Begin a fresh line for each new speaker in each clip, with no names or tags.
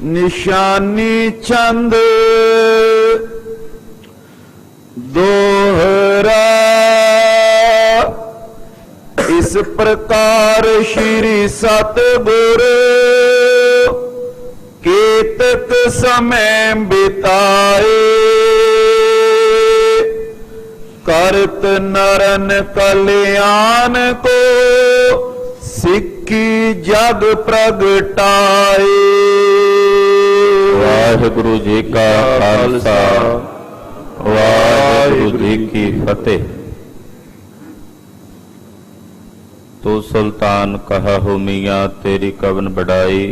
निशानी चंद दोहरा। इस प्रकार श्री सतगुरु केतक समय बिताए, करत नरन कल्याण को सिक्की जग प्रगटाए।
वाहिगुरु जी का खालसा, वाहिगुरु जी की फतेह। तो सुल्तान कहा हो मियाँ तेरी कवन बढ़ाई,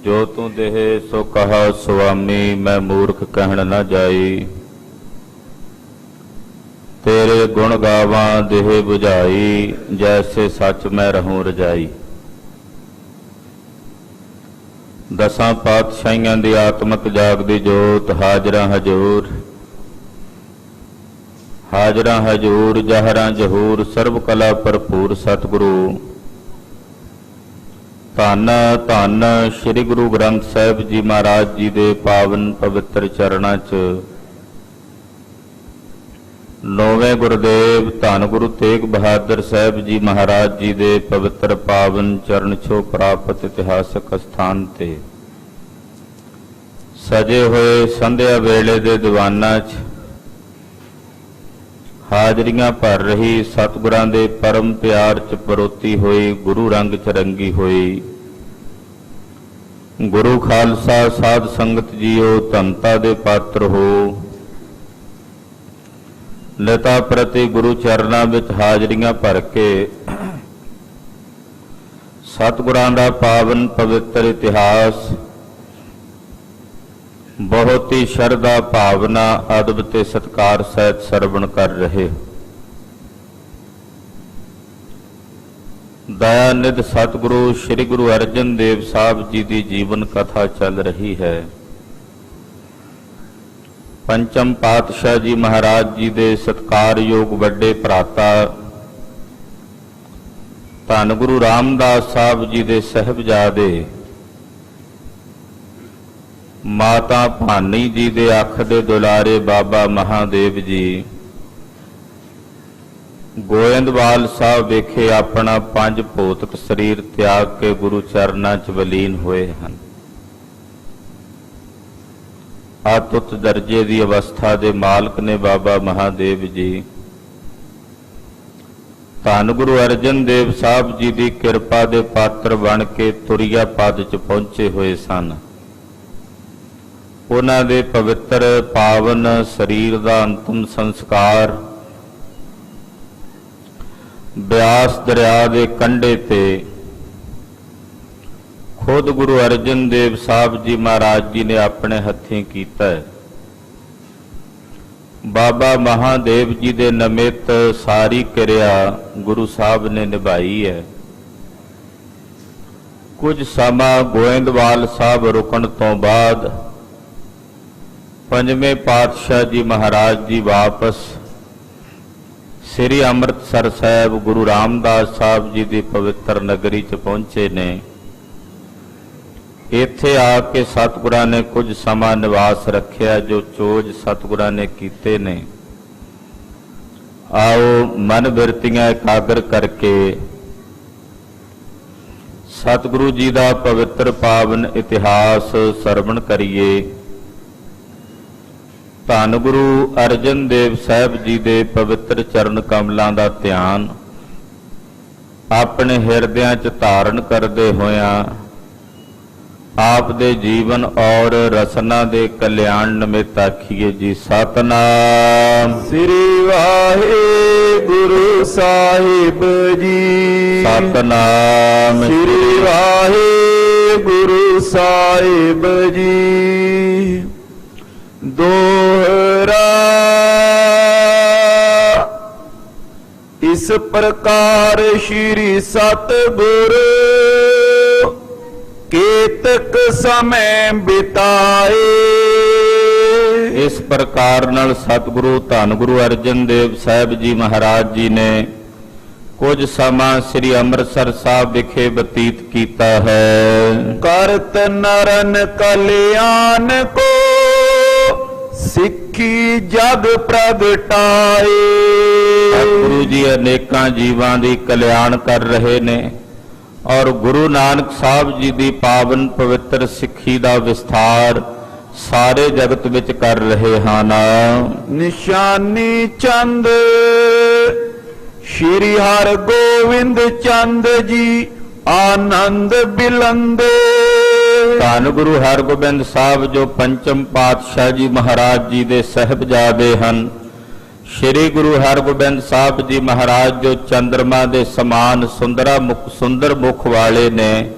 जो तू देहे सो कहा स्वामी, मैं मूर्ख कहन न जाई। तेरे गुण गावां देह बुझाई, जैसे सच मैं रहूं रजाई। दसां पातशाहियां दी आत्मक जागदी जोत, हाजरा हजूर हाजरा हजूर, जहरा जहूर, सर्व कला भरपूर सतगुरु। धन धन श्री गुरु ग्रंथ साहिब जी महाराज जी दे पावन पवित्र चरणां च नौवें गुरुदेव धन गुरु तेग बहादुर साहिब जी महाराज जी दे पवित्र पावन चरण छो प्राप्त इतिहासक स्थान ते सजे होए संध्या वेले दे दीवाना च हाजरियां भर रही सतगुरां दे परम प्यार च परोती होई, गुरु रंग च रंगी होई। गुरु खालसा साध संगत जीओ धनता दे पात्र हो। लता प्रति गुरु चरणां विच हाजरियां भर के सतगुरां दा पावन पवित्र इतिहास बहुत ही शरधा भावना अदब ते सत्कार सहित सरवण कर रहे। दयानिध सतगुरु श्री गुरु अर्जन देव साहब जी की जीवन कथा चल रही है। पंचम पातशाह जी महाराज जी दे सत्कारयोग वड्डे भराता धन गुरु रामदास साहब जी दे साहिबजादे माता भानी जी दे अख दे दुलारे बाबा महादेव जी गोयंदवाल साहब वेखे अपना पंज भौतिक शरीर त्याग के गुरु चरणां च वलीन होए हन। अतुत दर्जे की अवस्था दे मालक ने बाबा महादेव जी। धन गुरु अर्जन देव साहब जी की किरपा दे पात्र बन के तुरिया पद च पहुंचे हुए सन। उन्हां दे पवित्र पावन शरीर का अंतिम संस्कार ब्यास दरिया के कंढे ते खुद गुरु अर्जन देव साहब जी महाराज जी ने अपने हथीं कीता है। बाबा महादेव जी दे नमित सारी क्रिया गुरु साहब ने निभाई है। कुछ समा गोयंदवाल साहब रुकण तो बाद पंजवें पातशाह जी महाराज जी वापस श्री अमृतसर साहब गुरु रामदास साहब जी की पवित्र नगरी च पहुंचे ने। इत्थे आके सतगुरां ने कुछ समा निवास रखिया, जो चोज सतगुरां ने कीते ने। आओ मन बिरतियां एकाग्र करके सतगुरु जी का पवित्र पावन इतिहास सरवण करिए। धन गुरु अर्जन देव साहब जी दे पवित्र चरण कमलों का ध्यान अपने हिरदियां च धारण करते होया आप दे जीवन और रसना दे कल्याण निमित्त आखिए जी सतनाम
श्री वाहिगुरु साहिब जी।
सतनाम
श्री वाहिगुरु साहिब जी। दोहरा इस प्रकार श्री सतगुरु केतक समय बिताए।
इस प्रकार नाल सतगुरु धन गुरु अर्जन देव साहब जी महाराज जी ने ਕੁਝ ਸਮਾਂ ਸ੍ਰੀ ਅੰਮ੍ਰਿਤਸਰ ਸਾਹਿਬ ਵਿਖੇ ਬਤੀਤ ਕੀਤਾ ਹੈ।
ਕਰਤ ਨਰਨ ਕਲਿਆਣ ਕੋ ਸਿੱਖੀ ਜਗ ਪ੍ਰਗਟਾਏ।
ਗੁਰੂ ਜੀ ਅਨੇਕਾਂ ਜੀਵਾਂ ਦੀ ਕਲਿਆਣ ਕਰ ਰਹੇ ਨੇ ਔਰ ਗੁਰੂ ਨਾਨਕ ਸਾਹਿਬ ਜੀ ਦੀ ਪਾਵਨ ਪਵਿੱਤਰ ਸਿੱਖੀ ਦਾ ਵਿਸਥਾਰ ਸਾਰੇ ਜਗਤ ਵਿੱਚ ਕਰ ਰਹੇ ਹਨ।
ਨਿਸ਼ਾਨੀ ਚੰਦ ਸ਼੍ਰੀ ਹਰਿ ਗੋਬਿੰਦ ਚੰਦ ਜੀ ਆਨੰਦ ਬਿਲੰਦੇ।
ਧੰਨ ਗੁਰੂ ਹਰਗੋਬਿੰਦ ਸਾਹਿਬ ਜੋ ਪੰਚਮ ਪਾਤਸ਼ਾਹ ਜੀ ਮਹਾਰਾਜ ਜੀ ਦੇ ਸਾਹਿਬਜ਼ਾਦੇ ਹਨ। ਸ਼੍ਰੀ ਗੁਰੂ ਹਰਗੋਬਿੰਦ ਸਾਹਿਬ ਜੀ ਮਹਾਰਾਜ ਜੋ ਚੰਦਰਮਾ ਦੇ ਸਮਾਨ ਸੁੰਦਰ ਮੁਖ ਵਾਲੇ ਨੇ,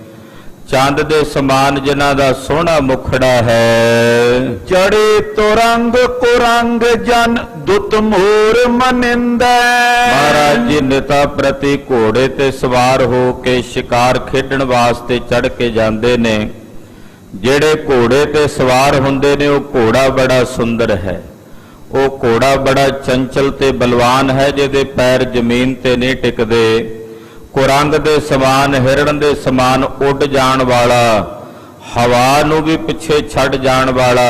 ਚੰਦ ਦੇ ਸਮਾਨ ਜਿਨ੍ਹਾਂ ਦਾ ਸੋਹਣਾ ਮੁਖੜਾ ਹੈ।
ਚੜੇ ਤੁਰੰਗ ਕੁਰੰਗ ਜਨ ਦੁਤ ਮੋਰ ਮਨਿੰਦੈ।
ਮਹਾਰਾਜ ਜੀ ਨਿਤਾ ਪ੍ਰਤੀ ਘੋੜੇ ਤੇ ਸਵਾਰ ਹੋ ਕੇ ਸ਼ਿਕਾਰ ਖੇਡਣ ਵਾਸਤੇ ਚੜ ਕੇ ਜਾਂਦੇ ਨੇ। ਜਿਹੜੇ ਘੋੜੇ ਤੇ ਸਵਾਰ ਹੁੰਦੇ ਨੇ ਉਹ ਘੋੜਾ ਬੜਾ ਸੁੰਦਰ ਹੈ। ਉਹ ਘੋੜਾ ਬੜਾ ਚੰਚਲ ਤੇ ਬਲਵਾਨ ਹੈ, ਜਿਹਦੇ ਪੈਰ ਜ਼ਮੀਨ ਤੇ ਨਹੀਂ ਟਿਕਦੇ। ਕੁਰੰਗ ਦੇ ਸਮਾਨ, ਹਿਰਣ ਦੇ ਸਮਾਨ ਉੱਡ ਜਾਣ ਵਾਲਾ, ਹਵਾ ਨੂੰ ਵੀ ਪਿੱਛੇ ਛੱਡ ਜਾਣ ਵਾਲਾ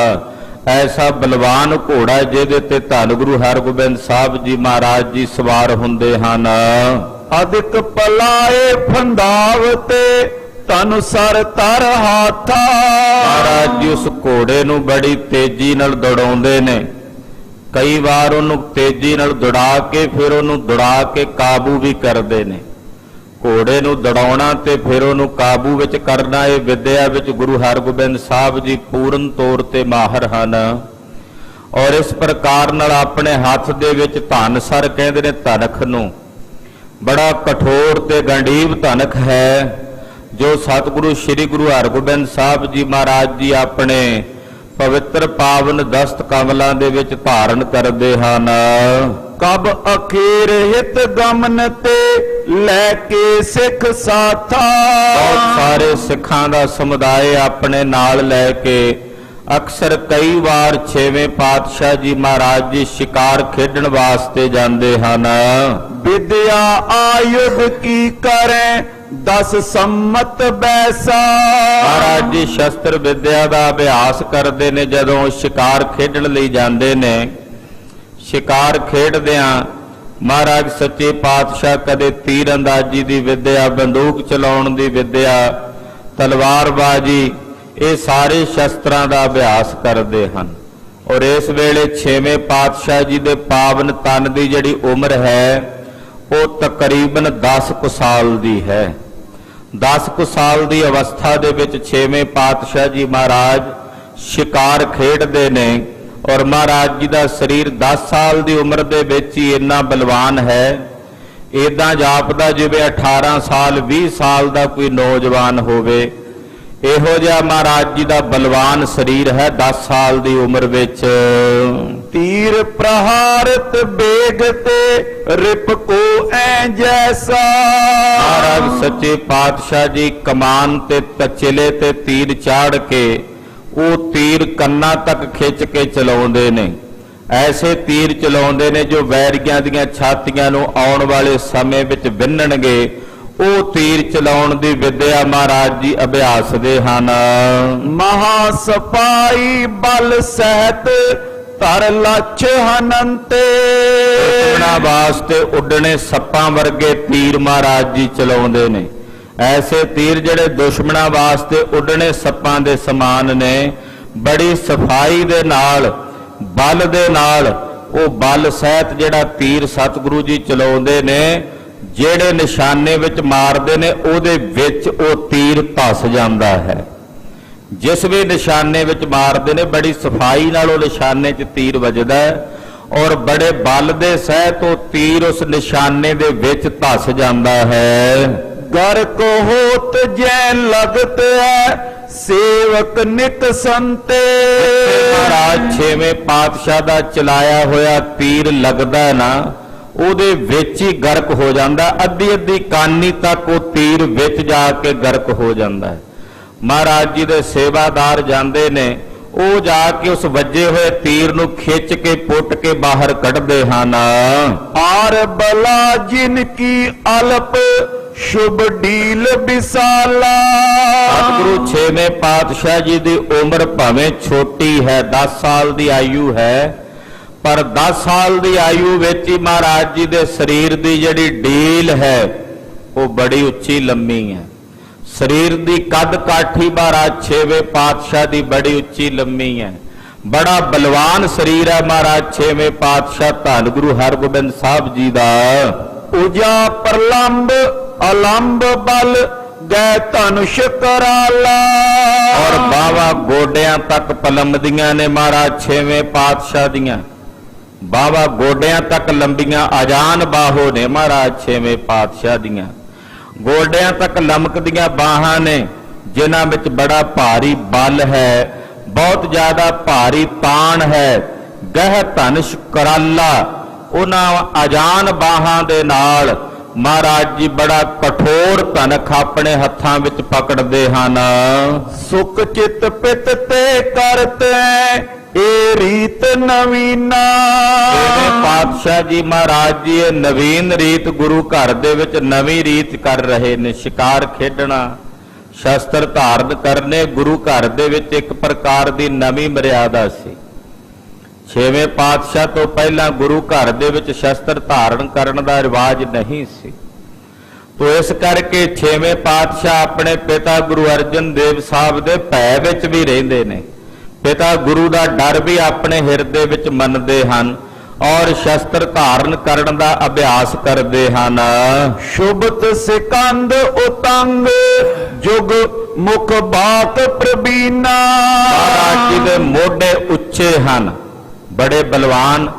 ਐਸਾ ਬਲਵਾਨ ਘੋੜਾ ਜਿਹਦੇ ਤੇ ਧੰਨ ਗੁਰੂ ਹਰਗੋਬਿੰਦ ਸਾਹਿਬ ਜੀ ਮਹਾਰਾਜ ਜੀ ਸਵਾਰ ਹੁੰਦੇ ਹਨ।
ਅਦਿਕ ਪਲਾਏ ਫੰਦਾਵਤੇ ਤਨ ਸਰ ਤਰ ਹਾਥਾ।
ਮਹਾਰਾਜ ਜੀ ਉਸ ਘੋੜੇ ਨੂੰ ਬੜੀ ਤੇਜ਼ੀ ਨਾਲ ਦੌੜਾਉਂਦੇ ਨੇ। ਕਈ ਵਾਰ ਉਹਨੂੰ ਤੇਜ਼ੀ ਨਾਲ ਦੌੜਾ ਕੇ ਫਿਰ ਉਹਨੂੰ ਦੌੜਾ ਕੇ ਕਾਬੂ ਵੀ ਕਰਦੇ ਨੇ। ਘੋੜੇ ਨੂੰ ਦੌੜਾਉਣਾ ਤੇ ਫਿਰ ਉਹਨੂੰ ਕਾਬੂ ਵਿੱਚ ਕਰਨਾ, ਇਹ ਵਿਦਿਆ ਵਿੱਚ ਗੁਰੂ ਹਰਗੋਬਿੰਦ ਸਾਹਿਬ ਜੀ ਪੂਰਨ ਤੌਰ ਤੇ ਮਾਹਰ ਹਨ। ਔਰ ਇਸ ਪ੍ਰਕਾਰ ਨਾਲ ਆਪਣੇ ਹੱਥ ਦੇ ਵਿੱਚ ਧਨਸਰ ਕਹਿੰਦੇ ਨੇ ਧਨਖ ਨੂੰ, ਬੜਾ ਕਠੋਰ ਤੇ ਗੰਢੀਵ ਧਨਖ ਹੈ ਜੋ ਸਤਿਗੁਰੂ ਸ੍ਰੀ ਗੁਰੂ ਹਰਗੋਬਿੰਦ ਸਾਹਿਬ ਜੀ ਮਹਾਰਾਜ ਜੀ ਆਪਣੇ ਪਵਿੱਤਰ ਪਾਵਨ ਦਸਤ ਕਮਲਾਂ ਦੇ ਵਿੱਚ ਧਾਰਨ ਕਰਦੇ ਹਨ।
ਕਬ ਅਖੀਰ ਹਿਤ ਗਮਨ ਤੇ ਲੈ ਕੇ ਸਿੱਖ ਸਾਥਾ।
ਬਹੁਤ ਸਾਰੇ ਸਿੱਖਾਂ ਦਾ ਸਮੁਦਾਇ ਆਪਣੇ ਨਾਲ ਲੈ ਕੇ ਅਕਸਰ ਕਈ ਵਾਰ ਛੇਵੇਂ ਪਾਤਸ਼ਾਹ ਜੀ ਮਹਾਰਾਜ ਜੀ ਸ਼ਿਕਾਰ ਖੇਡਣ ਵਾਸਤੇ ਜਾਂਦੇ ਹਨ।
ਵਿਦਿਆ ਆਯੁਧ ਕੀ ਕਰੇ 10 ਸੰਮਤ ਬੈਸਾ।
ਮਹਾਰਾਜ ਜੀ ਸ਼ਸਤਰ ਵਿਦਿਆ ਦਾ ਅਭਿਆਸ ਕਰਦੇ ਨੇ। ਜਦੋਂ ਸ਼ਿਕਾਰ ਖੇਡਣ ਲਈ ਜਾਂਦੇ ਨੇ, ਸ਼ਿਕਾਰ ਖੇਡਦਿਆਂ ਮਹਾਰਾਜ ਸੱਚੇ ਪਾਤਸ਼ਾਹ ਕਦੇ ਤੀਰ ਅੰਦਾਜ਼ੀ ਦੀ ਵਿਦਿਆ, ਬੰਦੂਕ ਚਲਾਉਣ ਦੀ ਵਿਦਿਆ, ਤਲਵਾਰਬਾਜ਼ੀ, ਇਹ ਸਾਰੇ ਸ਼ਸਤਰਾਂ ਦਾ ਅਭਿਆਸ ਕਰਦੇ ਹਨ। ਔਰ ਇਸ ਵੇਲੇ ਛੇਵੇਂ ਪਾਤਸ਼ਾਹ ਜੀ ਦੇ ਪਾਵਨ ਤਨ ਦੀ ਜਿਹੜੀ ਉਮਰ ਹੈ ਉਹ ਤਕਰੀਬਨ 10 ਕੁ ਸਾਲ ਦੀ ਹੈ। 10 ਕੁ ਸਾਲ ਦੀ ਅਵਸਥਾ ਦੇ ਵਿੱਚ ਛੇਵੇਂ ਪਾਤਸ਼ਾਹ ਜੀ ਮਹਾਰਾਜ ਸ਼ਿਕਾਰ ਖੇਡਦੇ ਨੇ। ਔਰ ਮਹਾਰਾਜ ਜੀ ਦਾ ਸਰੀਰ 10 ਸਾਲ ਦੀ ਉਮਰ ਦੇ ਵਿੱਚ ਹੀ ਇੰਨਾ ਬਲਵਾਨ ਹੈ, ਇਦਾਂ ਜਾਪਦਾ ਜਿਵੇਂ 18 ਸਾਲ 20 ਸਾਲ ਦਾ ਕੋਈ ਨੌਜਵਾਨ ਹੋਵੇ। ਇਹੋ ਜਿਹਾ ਮਹਾਰਾਜ ਜੀ ਦਾ ਬਲਵਾਨ ਸਰੀਰ ਹੈ 10 ਸਾਲ ਦੀ ਉਮਰ ਵਿੱਚ।
ਤੀਰ ਪ੍ਰਹਾਰਤ ਬੇਗ ਤੇ ਰਿਪ ਕੋ ਐ ਜੈਸਾ।
ਮਹਾਰਾਜ ਸੱਚੇ ਪਾਤਸ਼ਾਹ ਜੀ ਕਮਾਨ ਤੇ ਤਚਲੇ ਤੇ ਤੀਰ ਚਾੜ ਕੇ ਉਹ ਤੀਰ ਕੰਨਾਂ ਤੱਕ ਖਿੱਚ ਕੇ ਚਲਾਉਂਦੇ ਨੇ। ਐਸੇ ਤੀਰ ਚਲਾਉਂਦੇ ਨੇ ਜੋ ਵੈਰੀਆਂ ਦੀਆਂ ਛਾਤੀਆਂ ਨੂੰ ਆਉਣ ਵਾਲੇ ਸਮੇਂ ਵਿੱਚ ਵਿੰਨਣਗੇ। ਉਹ ਤੀਰ ਚਲਾਉਣ ਦੀ ਵਿਦਿਆ ਮਹਾਰਾਜ ਜੀ ਅਭਿਆਸਦੇ ਹਨ।
ਮਹਾ ਸਪਾਈ ਬਲ ਸਹਿਤ ਧਰ ਲੱਛ ਹਨੰਤੇ।
ਉਹਨਾਂ ਵਾਸਤੇ ਉੱਡਣੇ ਸੱਪਾਂ ਵਰਗੇ ਤੀਰ ਮਹਾਰਾਜ ਜੀ ਚਲਾਉਂਦੇ ਨੇ। ਐਸੇ ਤੀਰ ਜਿਹੜੇ ਦੁਸ਼ਮਣਾਂ ਵਾਸਤੇ ਉੱਡਣੇ ਸੱਪਾਂ ਦੇ ਸਮਾਨ ਨੇ। ਬੜੀ ਸਫਾਈ ਦੇ ਨਾਲ, ਬਲ ਦੇ ਨਾਲ ਉਹ ਬਲ ਸਹਿਤ ਜਿਹੜਾ ਤੀਰ ਸਤਿਗੁਰੂ ਜੀ ਚਲਾਉਂਦੇ ਨੇ, ਜਿਹੜੇ ਨਿਸ਼ਾਨੇ ਵਿੱਚ ਮਾਰਦੇ ਨੇ ਉਹਦੇ ਵਿੱਚ ਉਹ ਤੀਰ ਧਸ ਜਾਂਦਾ ਹੈ। ਜਿਸ ਵੀ ਨਿਸ਼ਾਨੇ ਵਿੱਚ ਮਾਰਦੇ ਨੇ ਬੜੀ ਸਫਾਈ ਨਾਲ ਉਹ ਨਿਸ਼ਾਨੇ 'ਚ ਤੀਰ ਵੱਜਦਾ ਹੈ ਔਰ ਬੜੇ ਬਲ ਦੇ ਸਹਿਤ ਉਹ ਤੀਰ ਉਸ ਨਿਸ਼ਾਨੇ ਦੇ ਵਿੱਚ ਧਸ ਜਾਂਦਾ ਹੈ।
ਗਰ ਕੋ ਹੋਤ ਜੈ ਲਗਤ ਹੈ ਸੇਵਕ ਨਿਤ ਸੰਤੇ।
ਮਹਾਰਾਜ ਛੇਵੇਂ ਪਾਤਸ਼ਾਹ ਦਾ ਚਲਾਇਆ ਹੋਇਆ ਤੀਰ ਲੱਗਦਾ ਨਾ, ਉਹਦੇ ਵਿੱਚ ਹੀ ਗਰਕ ਹੋ ਜਾਂਦਾ। ਅੱਧੀ ਅੱਧੀ ਕਾਨੀ ਤੱਕ ਉਹ ਤੀਰ ਵਿੱਚ ਜਾ ਕੇ ਗਰਕ ਹੋ ਜਾਂਦਾ ਹੈ। ਮਹਾਰਾਜ ਜੀ ਦੇ ਸੇਵਾਦਾਰ ਜਾਂਦੇ ਨੇ, ਉਹ ਜਾ ਕੇ ਉਸ ਵੱਜੇ ਹੋਏ ਤੀਰ ਨੂੰ ਖਿੱਚ ਕੇ ਪੁੱਟ ਕੇ ਬਾਹਰ ਕੱਢਦੇ ਹਨ।
आर बला जिनकी अल्प शुभ डील विशाला।
ਸਤਿਗੁਰੂ 6ਵੇਂ ਪਾਤਸ਼ਾਹ ਜੀ ਦੀ ਉਮਰ ਭਾਵੇਂ ਛੋਟੀ ਹੈ, 10 ਸਾਲ ਦੀ ਆਯੂ ਹੈ, ਪਰ 10 ਸਾਲ ਦੀ ਆਯੂ ਵਿੱਚ ਹੀ ਮਹਾਰਾਜ ਜੀ ਦੇ ਸਰੀਰ ਦੀ ਜਿਹੜੀ ਡੀਲ ਹੈ ਉਹ ਬੜੀ ਉੱਚੀ ਲੰਮੀ ਹੈ। ਸਰੀਰ ਦੀ ਕੱਦ ਕਾਠੀ ਮਹਾਰਾਜ 6ਵੇਂ ਪਾਤਸ਼ਾਹ ਦੀ ਬੜੀ ਉੱਚੀ ਲੰਮੀ ਹੈ। ਬੜਾ ਬਲਵਾਨ ਸਰੀਰ ਹੈ ਮਹਾਰਾਜ 6ਵੇਂ ਪਾਤਸ਼ਾਹ ਧੰਨ ਗੁਰੂ ਹਰਗੋਬਿੰਦ ਸਾਹਿਬ ਜੀ ਦਾ।
उजा प्रलंब अलंब बल गै धनुष कराला।
ਔਰ ਬਾਵਾ ਗੋਡਿਆਂ ਤੱਕ ਪਲੰਮਦੀਆਂ ਨੇ ਮਹਾਰਾਜ 6ਵੇਂ ਪਾਤਸ਼ਾਹ ਦੀਆਂ। ਬਾਵਾ ਗੋਡਿਆਂ ਤੱਕ ਲੰਬੀਆਂ ਆਜਾਨ ਬਾਹੋ ਨੇ ਮਹਾਰਾਜ 6ਵੇਂ ਪਾਤਸ਼ਾਹ ਦੀਆਂ। ਗੋਡਿਆਂ ਤੱਕ ਲਮਕਦੀਆਂ ਬਾਹਾਂ ਨੇ ਜਿਨ੍ਹਾਂ ਵਿੱਚ ਬੜਾ ਭਾਰੀ ਬਲ ਹੈ, ਬਹੁਤ ਜ਼ਿਆਦਾ ਭਾਰੀ ਤਾਣ ਹੈ। ਗਹਿ ਧਨੁਸ਼ ਕਰਾਲਾ, ਉਹਨਾਂ ਆਜਾਨ ਬਾਹਾਂ ਦੇ ਨਾਲ ਮਹਾਰਾਜ ਜੀ ਬੜਾ ਕਠੋਰ ਧਨਖ ਆਪਣੇ ਹੱਥਾਂ ਵਿੱਚ ਪਕੜਦੇ ਹਨ।
सुख चित पित ते करते ए रीत नवीना।
ਛੇਵੇਂ ਪਾਤਸ਼ਾਹ ਜੀ ਮਹਾਰਾਜ ਜੀ ਇਹ ਨਵੀਨ ਰੀਤ ਗੁਰੂ ਘਰ ਦੇ ਵਿੱਚ ਨਵੀਂ ਰੀਤ ਕਰ ਰਹੇ ਨੇ। ਸ਼ਿਕਾਰ ਖੇਡਣਾ, ਸ਼ਸਤਰ ਧਾਰਨ ਕਰਨੇ ਗੁਰੂ ਘਰ ਦੇ ਵਿੱਚ ਇੱਕ ਪ੍ਰਕਾਰ ਦੀ ਨਵੀਂ ਮਰਿਆਦਾ ਸੀ। ਛੇਵੇਂ ਪਾਤਸ਼ਾਹ ਤੋਂ ਪਹਿਲਾਂ ਗੁਰੂ ਘਰ ਦੇ ਵਿੱਚ ਸ਼ਸਤਰ ਧਾਰਨ ਕਰਨ ਦਾ ਰਿਵਾਜ ਨਹੀਂ ਸੀ। ਤੋ ਇਸ ਕਰਕੇ ਛੇਵੇਂ ਪਾਤਸ਼ਾਹ ਆਪਣੇ ਪਿਤਾ ਗੁਰੂ ਅਰਜਨ ਦੇਵ ਸਾਹਿਬ ਦੇ ਭੈ ਵਿੱਚ ਵੀ ਰਹਿੰਦੇ ਨੇ। ਪਿਤਾ ਗੁਰੂ ਦਾ ਡਰ ਵੀ ਆਪਣੇ ਹਿਰਦੇ ਵਿੱਚ ਮੰਨਦੇ ਹਨ ਔਰ ਸ਼ਸਤਰ ਧਾਰਨ ਕਰਨ ਦਾ ਅਭਿਆਸ ਕਰਦੇ ਹਨ।
शुभत सिकंद उतंग जुग मुख बात प्रबीना।
ਮਹਾਰਾਜ ਜੀ ਦੇ ਮੋਢੇ ਉੱਚੇ ਹਨ, ਬੜੇ ਬਲਵਾਨ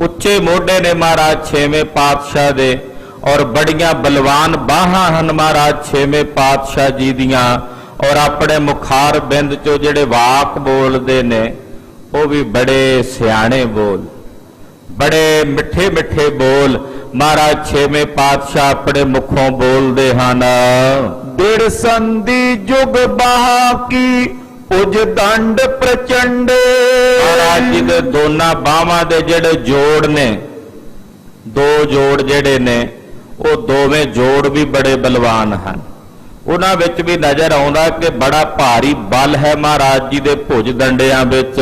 ਉੱਚੇ ਮੋਢੇ ਨੇ ਮਹਾਰਾਜ ਛੇਵੇਂ ਪਾਤਸ਼ਾਹ ਦੇ ਔਰ ਬੜੀਆਂ ਬਲਵਾਨ ਬਾਹਾਂ ਹਨ ਮਹਾਰਾਜ ਛੇਵੇਂ ਪਾਤਸ਼ਾਹ ਜੀ ਦੀਆਂ। ਔਰ ਆਪਣੇ ਮੁਖਾਰ ਬਿੰਦ ਚੋਂ ਜਿਹੜੇ ਵਾਕ ਬੋਲਦੇ ਨੇ ਉਹ ਵੀ ਬੜੇ ਸਿਆਣੇ ਬੋਲ, ਬੜੇ ਮਿੱਠੇ ਮਿੱਠੇ ਬੋਲ ਮਹਾਰਾਜ ਛੇਵੇਂ ਪਾਤਸ਼ਾਹ ਆਪਣੇ ਮੁਖੋਂ ਬੋਲਦੇ ਹਨ।
दिड़ संधि जुग बहा की उज दंड प्रचंड।
ਮਹਾਰਾਜ ਜੀ ਦੇ ਦੋਨਾਂ ਬਾਹਾਂ ਦੇ ਜਿਹੜੇ ਜੋੜ ਨੇ, ਦੋ ਜੋੜ ਜਿਹੜੇ ਨੇ ਉਹ ਦੋਵੇਂ ਜੋੜ ਵੀ ਬੜੇ ਬਲਵਾਨ ਹਨ। ਉਹਨਾਂ ਵਿੱਚ ਵੀ ਨਜ਼ਰ ਆਉਂਦਾ ਕਿ ਬੜਾ ਭਾਰੀ ਬਲ ਹੈ ਮਹਾਰਾਜ ਜੀ ਦੇ ਭੁਜ ਦੰਡਿਆਂ ਵਿੱਚ।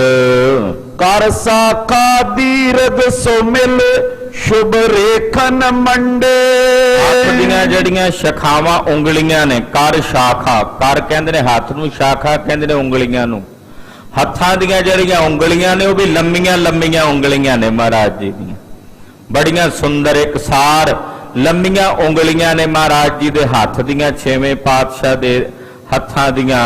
कर साखा दीर्घ सो मिल शुभ रेखन मंडे।
ਹੱਥ ਦੀਆਂ ਜਿਹੜੀਆਂ ਸ਼ਾਖਾਵਾਂ ਉਂਗਲੀਆਂ ਨੇ, ਕਰ ਸ਼ਾਖਾ, ਕਰ ਕਹਿੰਦੇ ਨੇ ਹੱਥ ਨੂੰ, ਸ਼ਾਖਾ ਕਹਿੰਦੇ ਨੇ ਉਂਗਲੀਆਂ ਨੂੰ। ਹੱਥਾਂ ਦੀਆਂ ਜਿਹੜੀਆਂ ਉਂਗਲੀਆਂ ਨੇ ਉਹ ਵੀ ਲੰਮੀਆਂ ਲੰਮੀਆਂ ਉਂਗਲੀਆਂ ਨੇ ਮਹਾਰਾਜ ਜੀ ਦੀਆਂ, ਬੜੀਆਂ ਸੁੰਦਰ ਇਕਸਾਰ ਲੰਮੀਆਂ ਉਂਗਲੀਆਂ ਨੇ ਮਹਾਰਾਜ ਜੀ ਦੇ ਹੱਥ ਦੀਆਂ, ਛੇਵੇਂ ਪਾਤਸ਼ਾਹ ਦੇ ਹੱਥਾਂ ਦੀਆਂ,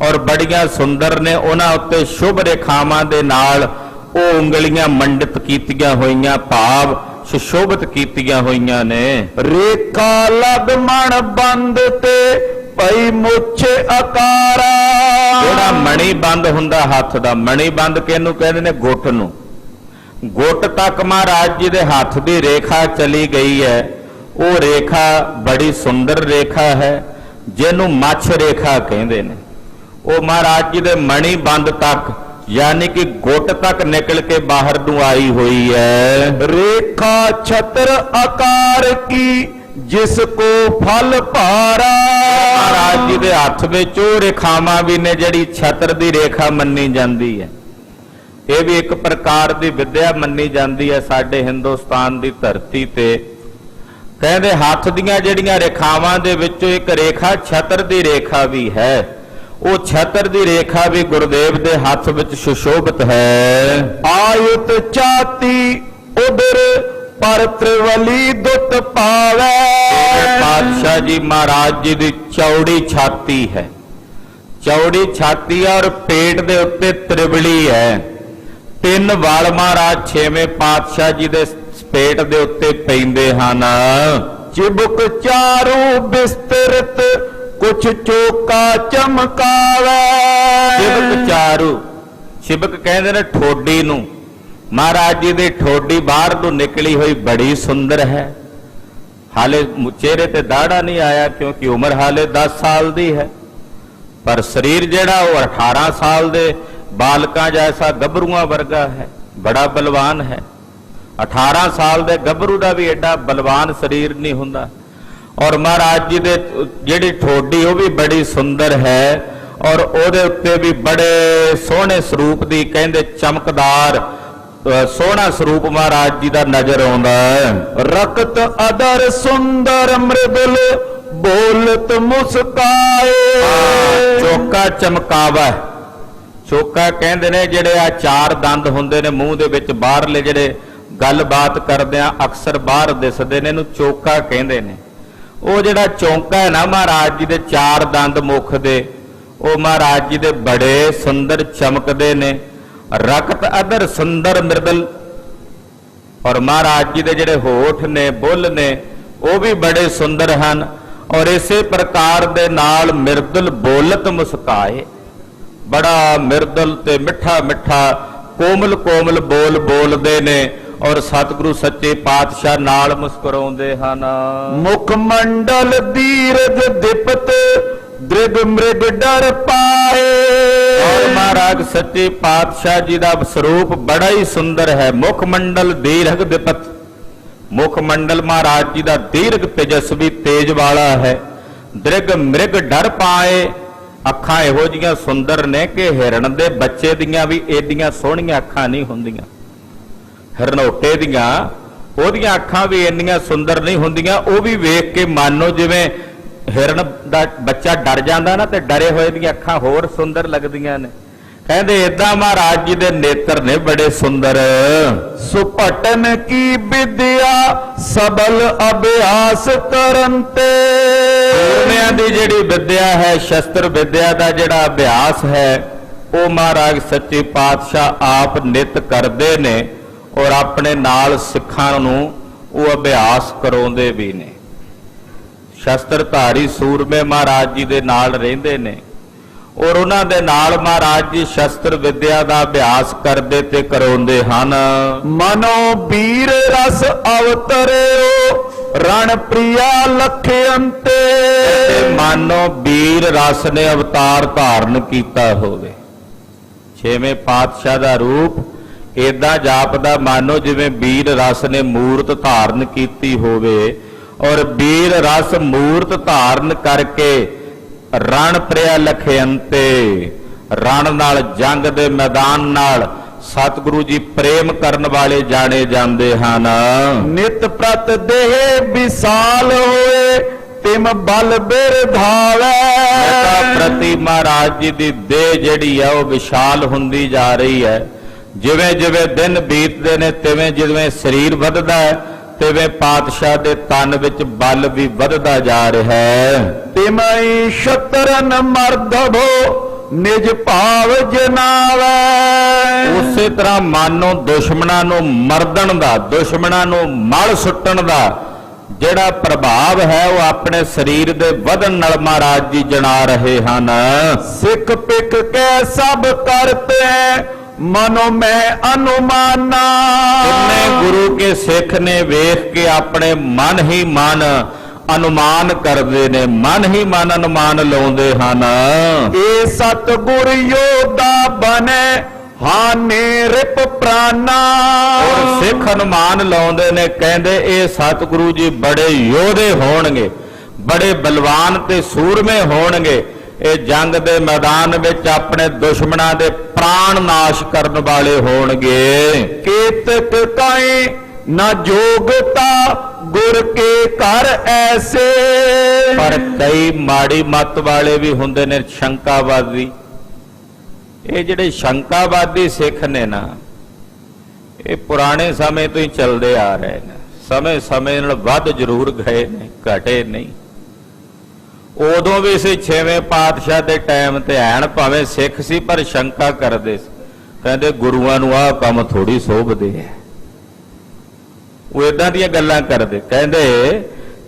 ਔਰ ਬੜੀਆਂ ਸੁੰਦਰ ਨੇ। ਉਹਨਾਂ ਉੱਤੇ ਸ਼ੁਭ ਰੇਖਾਵਾਂ ਦੇ ਨਾਲ ਉਹ ਉਂਗਲੀਆਂ ਮੰਡਿਤ ਕੀਤੀਆਂ ਹੋਈਆਂ, ਭਾਵ ਸੁਸ਼ੋਭਿਤ ਕੀਤੀਆਂ ਹੋਈਆਂ ਨੇ।
रेखा लग मण बंद ते पई मुछ आकारा।
ਜਿਹੜਾ ਮਣੀ ਬੰਦ ਹੁੰਦਾ ਹੱਥ ਦਾ, ਮਣੀ ਬੰਦ ਕਿਹਨੂੰ ਕਹਿੰਦੇ ਨੇ? ਗੁੱਟ ਨੂੰ। ਗੁੱਟ ਤੱਕ ਮਹਾਰਾਜ ਜੀ ਦੇ ਹੱਥ ਦੀ ਰੇਖਾ ਚਲੀ ਗਈ ਹੈ। ਉਹ ਰੇਖਾ ਬੜੀ ਸੁੰਦਰ ਰੇਖਾ ਹੈ ਜਿਹਨੂੰ ਮੱਛ ਰੇਖਾ ਕਹਿੰਦੇ ਨੇ। ਉਹ ਮਹਾਰਾਜ ਜੀ ਦੇ ਮਣੀ ਬੰਦ ਤੱਕ यानी कि गुट तक निकल के बाहर ਨੂੰ आई हुई है।
रेखा छत्र आकार की जिसको फल भारा।
महाराज जी ਦੇ ਹੱਥ ਵਿੱਚ ਉਹ ਰੇਖਾਵਾਂ ਵੀ ਨੇ ਜਿਹੜੀ ਛਤਰ ਦੀ ਰੇਖਾ ਮੰਨੀ ਜਾਂਦੀ ਹੈ। ਇਹ ਵੀ ਇੱਕ ਪ੍ਰਕਾਰ ਦੀ ਵਿਦਿਆ ਮੰਨੀ ਜਾਂਦੀ ਹੈ ਸਾਡੇ ਹਿੰਦੁਸਤਾਨ ਦੀ ਧਰਤੀ ਤੇ। ਕਹਿੰਦੇ ਹੱਥ ਦੀਆਂ ਜਿਹੜੀਆਂ ਰੇਖਾਵਾਂ ਦੇ ਵਿੱਚੋਂ ਇੱਕ ਰੇਖਾ ਛਤਰ ਦੀ ਰੇਖਾ ਵੀ ਹੈ। ਉਹ ਛਤਰ ਦੀ ਰੇਖਾ ਵੀ ਗੁਰਦੇਵ ਦੇ ਹੱਥ ਵਿੱਚ ਸੁਸ਼ੋਭਿਤ ਹੈ।
आयुत छाती उदर पर त्रिवली दुत पावे।
पातशाह जी महाराज जी की चौड़ी छाती है, चौड़ी छाती है और पेट दे उत्ते त्रिवली है। तीन वाल महाराज छेवें पातशाह जी दे पेट दे उत्ते पैंदे हन।
चिबुक चारू विस्तृत कुछ चौका चमकावे।
चिबक चारू, चिबक कहते ने ठोडी नूं। महाराज जी दी ठोडी बाहर तो निकली हुई बड़ी सुंदर है। हाले चेहरे ते दाड़ा नहीं आया क्योंकि उम्र हाले 10 साल दी है, पर शरीर जेड़ा वो 18 साल दे ਬਾਲਕਾਂ ਜੈਸਾ ਗੱਭਰੂਆਂ ਵਰਗਾ ਹੈ, ਬੜਾ ਬਲਵਾਨ ਹੈ। 18 ਸਾਲ ਦੇ ਗੱਭਰੂ ਦਾ ਵੀ ਐਡਾ ਬਲਵਾਨ ਸਰੀਰ ਨਹੀਂ ਹੁੰਦਾ। ਔਰ ਮਹਾਰਾਜ ਜੀ ਦੇ ਜਿਹੜੀ ਠੋਡੀ ਉਹ ਵੀ ਬੜੀ ਸੁੰਦਰ ਹੈ, ਔਰ ਉਹਦੇ ਉੱਤੇ ਵੀ ਬੜੇ ਸੋਹਣੇ ਸਰੂਪ ਦੀ ਕਹਿੰਦੇ ਚਮਕਦਾਰ ਸੋਹਣਾ ਸਰੂਪ ਮਹਾਰਾਜ ਜੀ ਦਾ ਨਜ਼ਰ ਆਉਂਦਾ ਹੈ।
ਰਕਤ ਅਦਰ ਸੁੰਦਰ ਮ੍ਰਿਦੁਲ ਬੋਲਤ ਮੁਸਕਾਏ।
ਚੋਕਾ ਚਮਕਾਵਾ, ਚੋਕਾ ਕਹਿੰਦੇ ਨੇ ਜਿਹੜੇ ਆ 4 ਦੰਦ ਹੁੰਦੇ ਨੇ ਮੂੰਹ ਦੇ ਵਿੱਚ, ਬਾਹਰਲੇ ਜਿਹੜੇ ਗੱਲਬਾਤ ਕਰਦੇ ਆ ਅਕਸਰ ਬਾਹਰ ਦਿਸਦੇ ਨੇ, ਇਹਨੂੰ ਚੋਕਾ ਕਹਿੰਦੇ ਨੇ। ਉਹ ਜਿਹੜਾ ਚੌਂਕਾ ਹੈ ਨਾ ਮਹਾਰਾਜ ਜੀ ਦੇ 4 ਦੰਦ ਮੁਖ ਦੇ, ਉਹ ਮਹਾਰਾਜ ਜੀ ਦੇ ਬੜੇ ਸੁੰਦਰ ਚਮਕਦੇ ਨੇ। ਰਕਤ ਅਦਰ ਸੁੰਦਰ ਮਿਰਦਲ, ਔਰ ਮਹਾਰਾਜ ਜੀ ਦੇ ਜਿਹੜੇ ਹੋਠ ਨੇ, ਬੁੱਲ ਨੇ, ਉਹ ਵੀ ਬੜੇ ਸੁੰਦਰ ਹਨ। ਔਰ ਇਸੇ ਪ੍ਰਕਾਰ ਦੇ ਨਾਲ ਮਿਰਦਲ ਬੋਲਤ ਮੁਸਕਾਏ, ਬੜਾ ਮਿਰਦਲ ਤੇ ਮਿੱਠਾ ਮਿੱਠਾ ਕੋਮਲ ਕੋਮਲ ਬੋਲ ਬੋਲਦੇ ਨੇ, ਔਰ ਸਤਿਗੁਰੂ ਸੱਚੇ ਪਾਤਸ਼ਾਹ ਨਾਲ ਮੁਸਕਰਾਉਂਦੇ ਹਨ।
ਮੁਖ ਮੰਡਲ ਦੀਰਘ ਦਿਪਤ ਦ੍ਰਿਗ ਮ੍ਰਿਗ ਡਰ ਪਾਏ।
ਔਰ ਮਹਾਰਾਜ ਸੱਚੇ ਪਾਤਸ਼ਾਹ ਜੀ ਦਾ ਸਰੂਪ ਬੜਾ ਹੀ ਸੁੰਦਰ ਹੈ। ਮੁਖ ਮੰਡਲ ਦੀਰਘ ਦਿਪਤ, ਮੁਖ ਮੰਡਲ ਮਹਾਰਾਜ ਜੀ ਦਾ ਦੀਰਘ ਤੇਜਸਵੀ ਤੇਜ ਵਾਲਾ ਹੈ। ਦ੍ਰਿਗ ਮ੍ਰਿਗ ਡਰ ਪਾਏ, ਅੱਖਾਂ ਇਹੋ ਜੀਆਂ ਸੁੰਦਰ ਨੇ ਕਿ ਹਿਰਨ ਦੇ ਬੱਚੇ ਦੀਆਂ ਵੀ ਏਡੀਆਂ ਸੋਹਣੀਆਂ ਅੱਖਾਂ ਨਹੀਂ ਹੁੰਦੀਆਂ। ਹਿਰਨੋਟੇ ਦੀਆਂ ਉਹਦੀਆਂ ਅੱਖਾਂ ਵੀ ਇੰਨੀਆਂ ਸੁੰਦਰ ਨਹੀਂ ਹੁੰਦੀਆਂ। ਉਹ ਵੀ ਵੇਖ ਕੇ ਮਾਨੋ ਜਿਵੇਂ ਹਿਰਨ ਦਾ ਬੱਚਾ ਡਰ ਜਾਂਦਾ ਨਾ, ਤੇ ਡਰੇ ਹੋਏ ਦੀਆਂ ਅੱਖਾਂ ਹੋਰ ਸੁੰਦਰ ਲੱਗਦੀਆਂ ਨੇ। ਕਹਿੰਦੇ ਏਦਾਂ ਮਹਾਰਾਜ ਜੀ ਦੇ ਨੇਤਰ ਨੇ ਬੜੇ ਸੁੰਦਰ।
ਸੁਪਟਨ ਕੀ ਵਿਦਿਆ ਸਬਲ ਅਭਿਆਸ ਕਰਨ ਤੇ।
ਸੂਰਮਿਆਂ ਦੀ ਜਿਹੜੀ ਵਿਦਿਆ ਹੈ, ਸ਼ਸਤਰ ਵਿਦਿਆ ਦਾ ਜਿਹੜਾ ਅਭਿਆਸ ਹੈ, ਉਹ ਮਹਾਰਾਜ ਸੱਚੇ ਪਾਤਸ਼ਾਹ ਆਪ ਨਿਤ ਕਰਦੇ ਨੇ, ਔਰ ਆਪਣੇ ਨਾਲ ਸਿੱਖਾਂ ਨੂੰ ਉਹ ਅਭਿਆਸ ਕਰਾਉਂਦੇ ਵੀ ਨੇ। ਸ਼ਸਤਰਧਾਰੀ ਸੂਰਮੇ ਮਹਾਰਾਜ ਜੀ ਦੇ ਨਾਲ ਰਹਿੰਦੇ ਨੇ, ਔਰ ਉਹਨਾਂ ਦੇ ਨਾਲ ਮਹਾਰਾਜ ਜੀ ਸ਼ਸਤਰ ਵਿਦਿਆ ਦਾ ਅਭਿਆਸ ਕਰਦੇ ਤੇ ਕਰਾਉਂਦੇ ਹਨ।
ਮਨੋ ਵੀਰ ਰਸ ਅਵਤਰਿਓ ਰਣ ਪ੍ਰਿਆ ਲਖਿਅੰਤੇ।
ਮਾਨੋ ਵੀਰ ਰਸ ਨੇ ਅਵਤਾਰ ਧਾਰਨ ਕੀਤਾ ਹੋਵੇ। 6ਵੇਂ ਪਾਤਸ਼ਾਹ ਦਾ ਰੂਪ ਏਦਾਂ ਜਾਪਦਾ ਮਾਨੋ ਜਿਵੇਂ ਵੀਰ ਰਸ ਨੇ ਮੂਰਤ ਧਾਰਨ ਕੀਤੀ ਹੋਵੇ, ਔਰ ਵੀਰ ਰਸ ਮੂਰਤ ਧਾਰਨ ਕਰਕੇ ਰਣ ਪ੍ਰਿਆ ਲਖਿਅੰਤੇ, ਰਣ ਨਾਲ ਜੰਗ ਦੇ ਮੈਦਾਨ ਨਾਲ ਸਤਿਗੁਰੂ ਜੀ ਪ੍ਰੇਮ ਕਰਨ ਵਾਲੇ ਜਾਣੇ ਜਾਂਦੇ ਹਨ।
ਨਿਤ ਪ੍ਰਤ ਦੇਹ ਵਿਸਾਲ ਹੋਏ ਤਿਮ ਬਲ ਬਿਰਧਾਵੇ।
ਪ੍ਰਤੀ ਮਹਾਰਾਜ ਜੀ ਦੀ ਦੇਹ ਜਿਹੜੀ ਹੈ ਉਹ ਵਿਸ਼ਾਲ ਹੁੰਦੀ ਜਾ ਰਹੀ ਹੈ। ਜਿਵੇਂ ਜਿਵੇਂ ਦਿਨ ਬੀਤਦੇ ਨੇ, ਤਿਵੇਂ ਜਿਵੇਂ ਸਰੀਰ ਵੱਧਦਾ ਹੈ, ਤਿਵੇਂ ਪਾਤਸ਼ਾਹ ਦੇ ਤਨ ਵਿੱਚ ਬਲ ਵੀ ਵੱਧਦਾ ਜਾ ਰਿਹਾ ਹੈ।
ਤਿਮਈ ਸ਼ਤਰਨ ਮਰਦਭੋ ਨਿਜ ਭਾਵ ਜਨਾਵੇ।
ਉਸੇ ਤਰ੍ਹਾਂ ਮਾਨੋ ਦੁਸ਼ਮਣਾਂ ਨੂੰ ਮਰਦਣ ਦਾ, ਦੁਸ਼ਮਣਾਂ ਨੂੰ ਮਲ ਸੁੱਟਣ ਦਾ ਜਿਹੜਾ ਪ੍ਰਭਾਵ ਹੈ ਉਹ ਆਪਣੇ ਸਰੀਰ ਦੇ ਵਧਣ ਨਾਲ ਮਹਾਰਾਜ ਜੀ ਜਣਾ ਰਹੇ ਹਨ।
ਸਿੱਖ ਪਿਕ ਕੇ ਸਭ ਕਰਤੇ ਮਨੋ ਮੈਂ ਅਨੁਮਾਨਾ।
ਕਿੰਨੇ ਗੁਰੂ ਕੇ ਸਿੱਖ ਨੇ ਵੇਖ ਕੇ ਆਪਣੇ ਮਨ ਹੀ ਮਨ ਅਨੁਮਾਨ ਕਰਦੇ ਨੇ, ਮਨ ਹੀ ਮਨ ਅਨੁਮਾਨ ਲਾਉਂਦੇ ਹਨ।
ਇਹ ਸਤਿਗੁਰ ਯੋਧਾ ਬਨੇ ਹਾਨੇ ਰਿਪ ਪ੍ਰਾਨਾ।
ਔਰ ਸਿੱਖ ਅਨੁਮਾਨ ਲਾਉਂਦੇ ਨੇ, ਕਹਿੰਦੇ ਇਹ ਸਤਿਗੁਰੂ ਜੀ ਬੜੇ ਯੋਧੇ ਹੋਣਗੇ, ਬੜੇ ਬਲਵਾਨ ਤੇ ਸੂਰਮੇ ਹੋਣਗੇ। ਇਹ ਜੰਗ ਦੇ ਮੈਦਾਨ ਵਿੱਚ ਆਪਣੇ ਦੁਸ਼ਮਣਾਂ ਦੇ ਪ੍ਰਾਣ ਨਾਸ਼ ਕਰਨ ਵਾਲੇ ਹੋਣਗੇ।
ਕੇਤਕ ਕਾਏ ਨਾ ਜੋਗਤਾ ਗੁਰ ਕੇ ਘਰ ਐਸੇ।
ਪਰ ਕਈ ਮਾੜੀ ਮੱਤ ਵਾਲੇ ਵੀ ਹੁੰਦੇ ਨੇ, ਸ਼ੰਕਾਵਾਦੀ। ਇਹ ਜਿਹੜੇ ਸ਼ੰਕਾਵਾਦੀ ਸਿੱਖ ਨੇ ਨਾ, ਇਹ ਪੁਰਾਣੇ ਸਮੇਂ ਤੋਂ ਹੀ ਚੱਲਦੇ ਆ ਰਹੇ ਨੇ। ਸਮੇਂ ਸਮੇਂ ਨਾਲ ਵੱਧ ਜ਼ਰੂਰ ਗਏ ਨੇ, ਘਟੇ ਨਹੀਂ। ਉਦੋਂ ਵੀ ਸੀ 6ਵੇਂ ਪਾਤਸ਼ਾਹ ਦੇ ਟਾਈਮ ਤੇ ਐਨ ਭਾਵੇਂ ਸਿੱਖ ਸੀ, ਪਰ ਸ਼ੰਕਾ ਕਰਦੇ ਸੀ। ਕਹਿੰਦੇ ਗੁਰੂਆਂ ਨੂੰ ਆਹ ਕੰਮ ਥੋੜੀ ਸੋਭਦੇ ਆ। ਉਹ ਇਦਾਂ ਦੀਆਂ ਗੱਲਾਂ ਕਰਦੇ। ਕਹਿੰਦੇ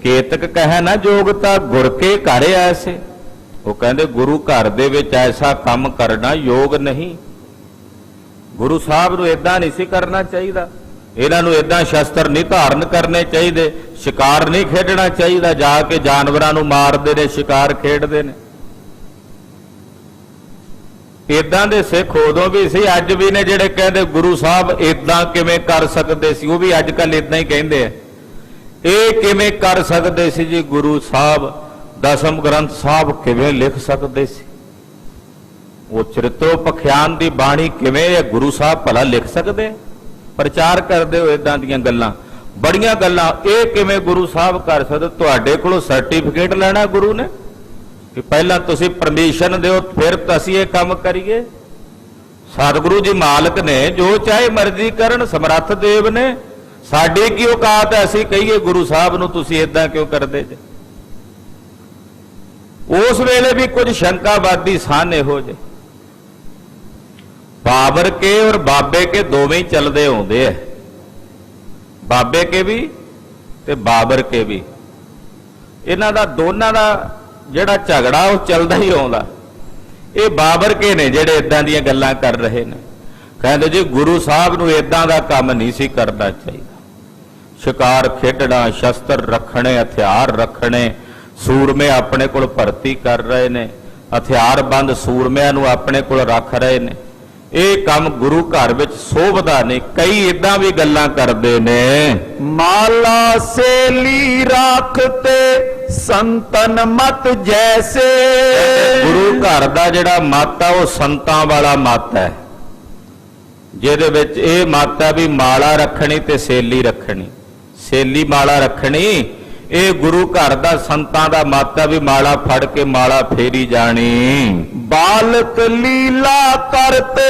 ਕੇਤਕ ਕਹੈ ਨਾ ਜੋਗਤਾ ਗੁਰ ਕੇ ਘਰ ਐਸੇ। ਉਹ ਕਹਿੰਦੇ ਗੁਰੂ ਘਰ ਦੇ ਵਿੱਚ ਐਸਾ ਕੰਮ ਕਰਨਾ ਯੋਗ ਨਹੀਂ। ਗੁਰੂ ਸਾਹਿਬ ਨੂੰ ਇਦਾਂ ਨਹੀਂ ਸੀ ਕਰਨਾ ਚਾਹੀਦਾ। ਇਹਨਾਂ ਨੂੰ ਇਦਾਂ ਸ਼ਸਤਰ ਨਹੀਂ ਧਾਰਨ ਕਰਨੇ ਚਾਹੀਦੇ, ਸ਼ਿਕਾਰ ਨਹੀਂ ਖੇਡਣਾ ਚਾਹੀਦਾ। ਜਾ ਕੇ ਜਾਨਵਰਾਂ ਨੂੰ ਮਾਰਦੇ ਨੇ, ਸ਼ਿਕਾਰ ਖੇਡਦੇ ਨੇ। ਇਦਾਂ ਦੇ ਸਿੱਖ ਉਦੋਂ ਵੀ ਸੀ, ਅੱਜ ਵੀ ਨੇ ਜਿਹੜੇ ਕਹਿੰਦੇ ਗੁਰੂ ਸਾਹਿਬ ਇਦਾਂ ਕਿਵੇਂ ਕਰ ਸਕਦੇ ਸੀ, ਉਹ ਵੀ ਅੱਜ ਕੱਲ ਇਦਾਂ ਹੀ ਕਹਿੰਦੇ ਆ। ਇਹ ਕਿਵੇਂ ਕਰ ਸਕਦੇ ਸੀ ਜੀ ਗੁਰੂ ਸਾਹਿਬ, ਦਸਮ ਗ੍ਰੰਥ ਸਾਹਿਬ ਕਿਵੇਂ ਲਿਖ ਸਕਦੇ ਸੀ, ਉਹ ਚਰਿਤ੍ਰੋ ਪਖਿਆਨ ਦੀ ਬਾਣੀ ਕਿਵੇਂ ਇਹ ਗੁਰੂ ਸਾਹਿਬ ਭਲਾ ਲਿਖ ਸਕਦੇ? ਪ੍ਰਚਾਰ ਕਰਦੇ ਹੋ ਇਦਾਂ ਦੀਆਂ ਗੱਲਾਂ, ਬੜੀਆਂ ਗੱਲਾਂ। ਇਹ ਕਿਵੇਂ ਗੁਰੂ ਸਾਹਿਬ ਕਰ ਸਕਦੇ? ਤੁਹਾਡੇ ਕੋਲੋਂ ਸਰਟੀਫਿਕੇਟ ਲੈਣਾ ਗੁਰੂ ਨੇ ਕਿ ਪਹਿਲਾਂ ਤੁਸੀਂ ਪਰਮਿਸ਼ਨ ਦਿਓ ਫਿਰ ਅਸੀਂ ਇਹ ਕੰਮ ਕਰੀਏ। ਸਤਿਗੁਰੂ ਜੀ ਮਾਲਕ ਨੇ, ਜੋ ਚਾਹੇ ਮਰਜ਼ੀ ਕਰਨ, ਸਮਰੱਥ ਦੇਵ ਨੇ। ਸਾਡੀ ਕੀ ਔਕਾਤ ਹੈ ਅਸੀਂ ਕਹੀਏ ਗੁਰੂ ਸਾਹਿਬ ਨੂੰ ਤੁਸੀਂ ਇਦਾਂ ਕਿਉਂ ਕਰਦੇ ਜੇ? ਉਸ ਵੇਲੇ ਵੀ ਕੁਝ ਸ਼ੰਕਾਵਾਦੀ ਸਨ ਇਹੋ ਜਿਹੇ। ਬਾਬਰ ਕੇ ਔਰ ਬਾਬੇ ਕੇ ਦੋਵੇਂ ਹੀ ਚੱਲਦੇ ਆਉਂਦੇ ਆ, ਬਾਬੇ ਕੇ ਵੀ ਤੇ ਬਾਬਰ ਕੇ ਵੀ। ਇਹਨਾਂ ਦਾ ਦੋਨਾਂ ਦਾ ਜਿਹੜਾ ਝਗੜਾ ਉਹ ਚੱਲਦਾ ਹੀ ਆਉਂਦਾ। ਇਹ ਬਾਬਰ ਕੇ ਨੇ ਜਿਹੜੇ ਇਦਾਂ ਦੀਆਂ ਗੱਲਾਂ ਕਰ ਰਹੇ ਨੇ। ਕਹਿੰਦੇ ਜੀ ਗੁਰੂ ਸਾਹਿਬ ਨੂੰ ਇਦਾਂ ਦਾ ਕੰਮ ਨਹੀਂ ਸੀ ਕਰਨਾ ਚਾਹੀਦਾ। ਸ਼ਿਕਾਰ ਖੇਡਣਾ, ਸ਼ਸਤਰ ਰੱਖਣੇ, ਹਥਿਆਰ ਰੱਖਣੇ, ਸੂਰਮੇ ਆਪਣੇ ਕੋਲ ਭਰਤੀ ਕਰ ਰਹੇ ਨੇ, ਹਥਿਆਰਬੰਦ ਸੂਰਮਿਆਂ ਨੂੰ ਆਪਣੇ ਕੋਲ ਰੱਖ ਰਹੇ ਨੇ। ਇਹ ਕੰਮ ਗੁਰੂ ਘਰ ਵਿੱਚ ਸੋਭਦਾ ਨਹੀਂ। ਕਈ ਇਦਾਂ ਵੀ ਗੱਲਾਂ ਕਰਦੇ ਨੇ,
ਮਾਲਾ ਸੇਲੀ ਰਾਖਤੇ ਸੰਤਨ ਮਤ ਜੈਸੇ।
ਗੁਰੂ ਘਰ ਦਾ ਜਿਹੜਾ ਮਤ ਆ ਉਹ ਸੰਤਾਂ ਵਾਲਾ ਮਤ ਹੈ, ਜਿਹਦੇ ਵਿੱਚ ਇਹ ਮਤ ਹੈ ਵੀ ਮਾਲਾ ਰੱਖਣੀ ਤੇ ਸੇਲੀ ਰੱਖਣੀ, ਸੇਲੀ ਮਾਲਾ ਰੱਖਣੀ। ਇਹ ਗੁਰੂ ਘਰ ਦਾ ਸੰਤਾਂ ਦਾ ਮਤ ਹੈ ਵੀ ਮਾਲਾ ਫੜ ਕੇ ਮਾਲਾ ਫੇਰੀ ਜਾਣੀ।
ਬਾਲਕ ਲੀਲਾ ਕਰਤੇ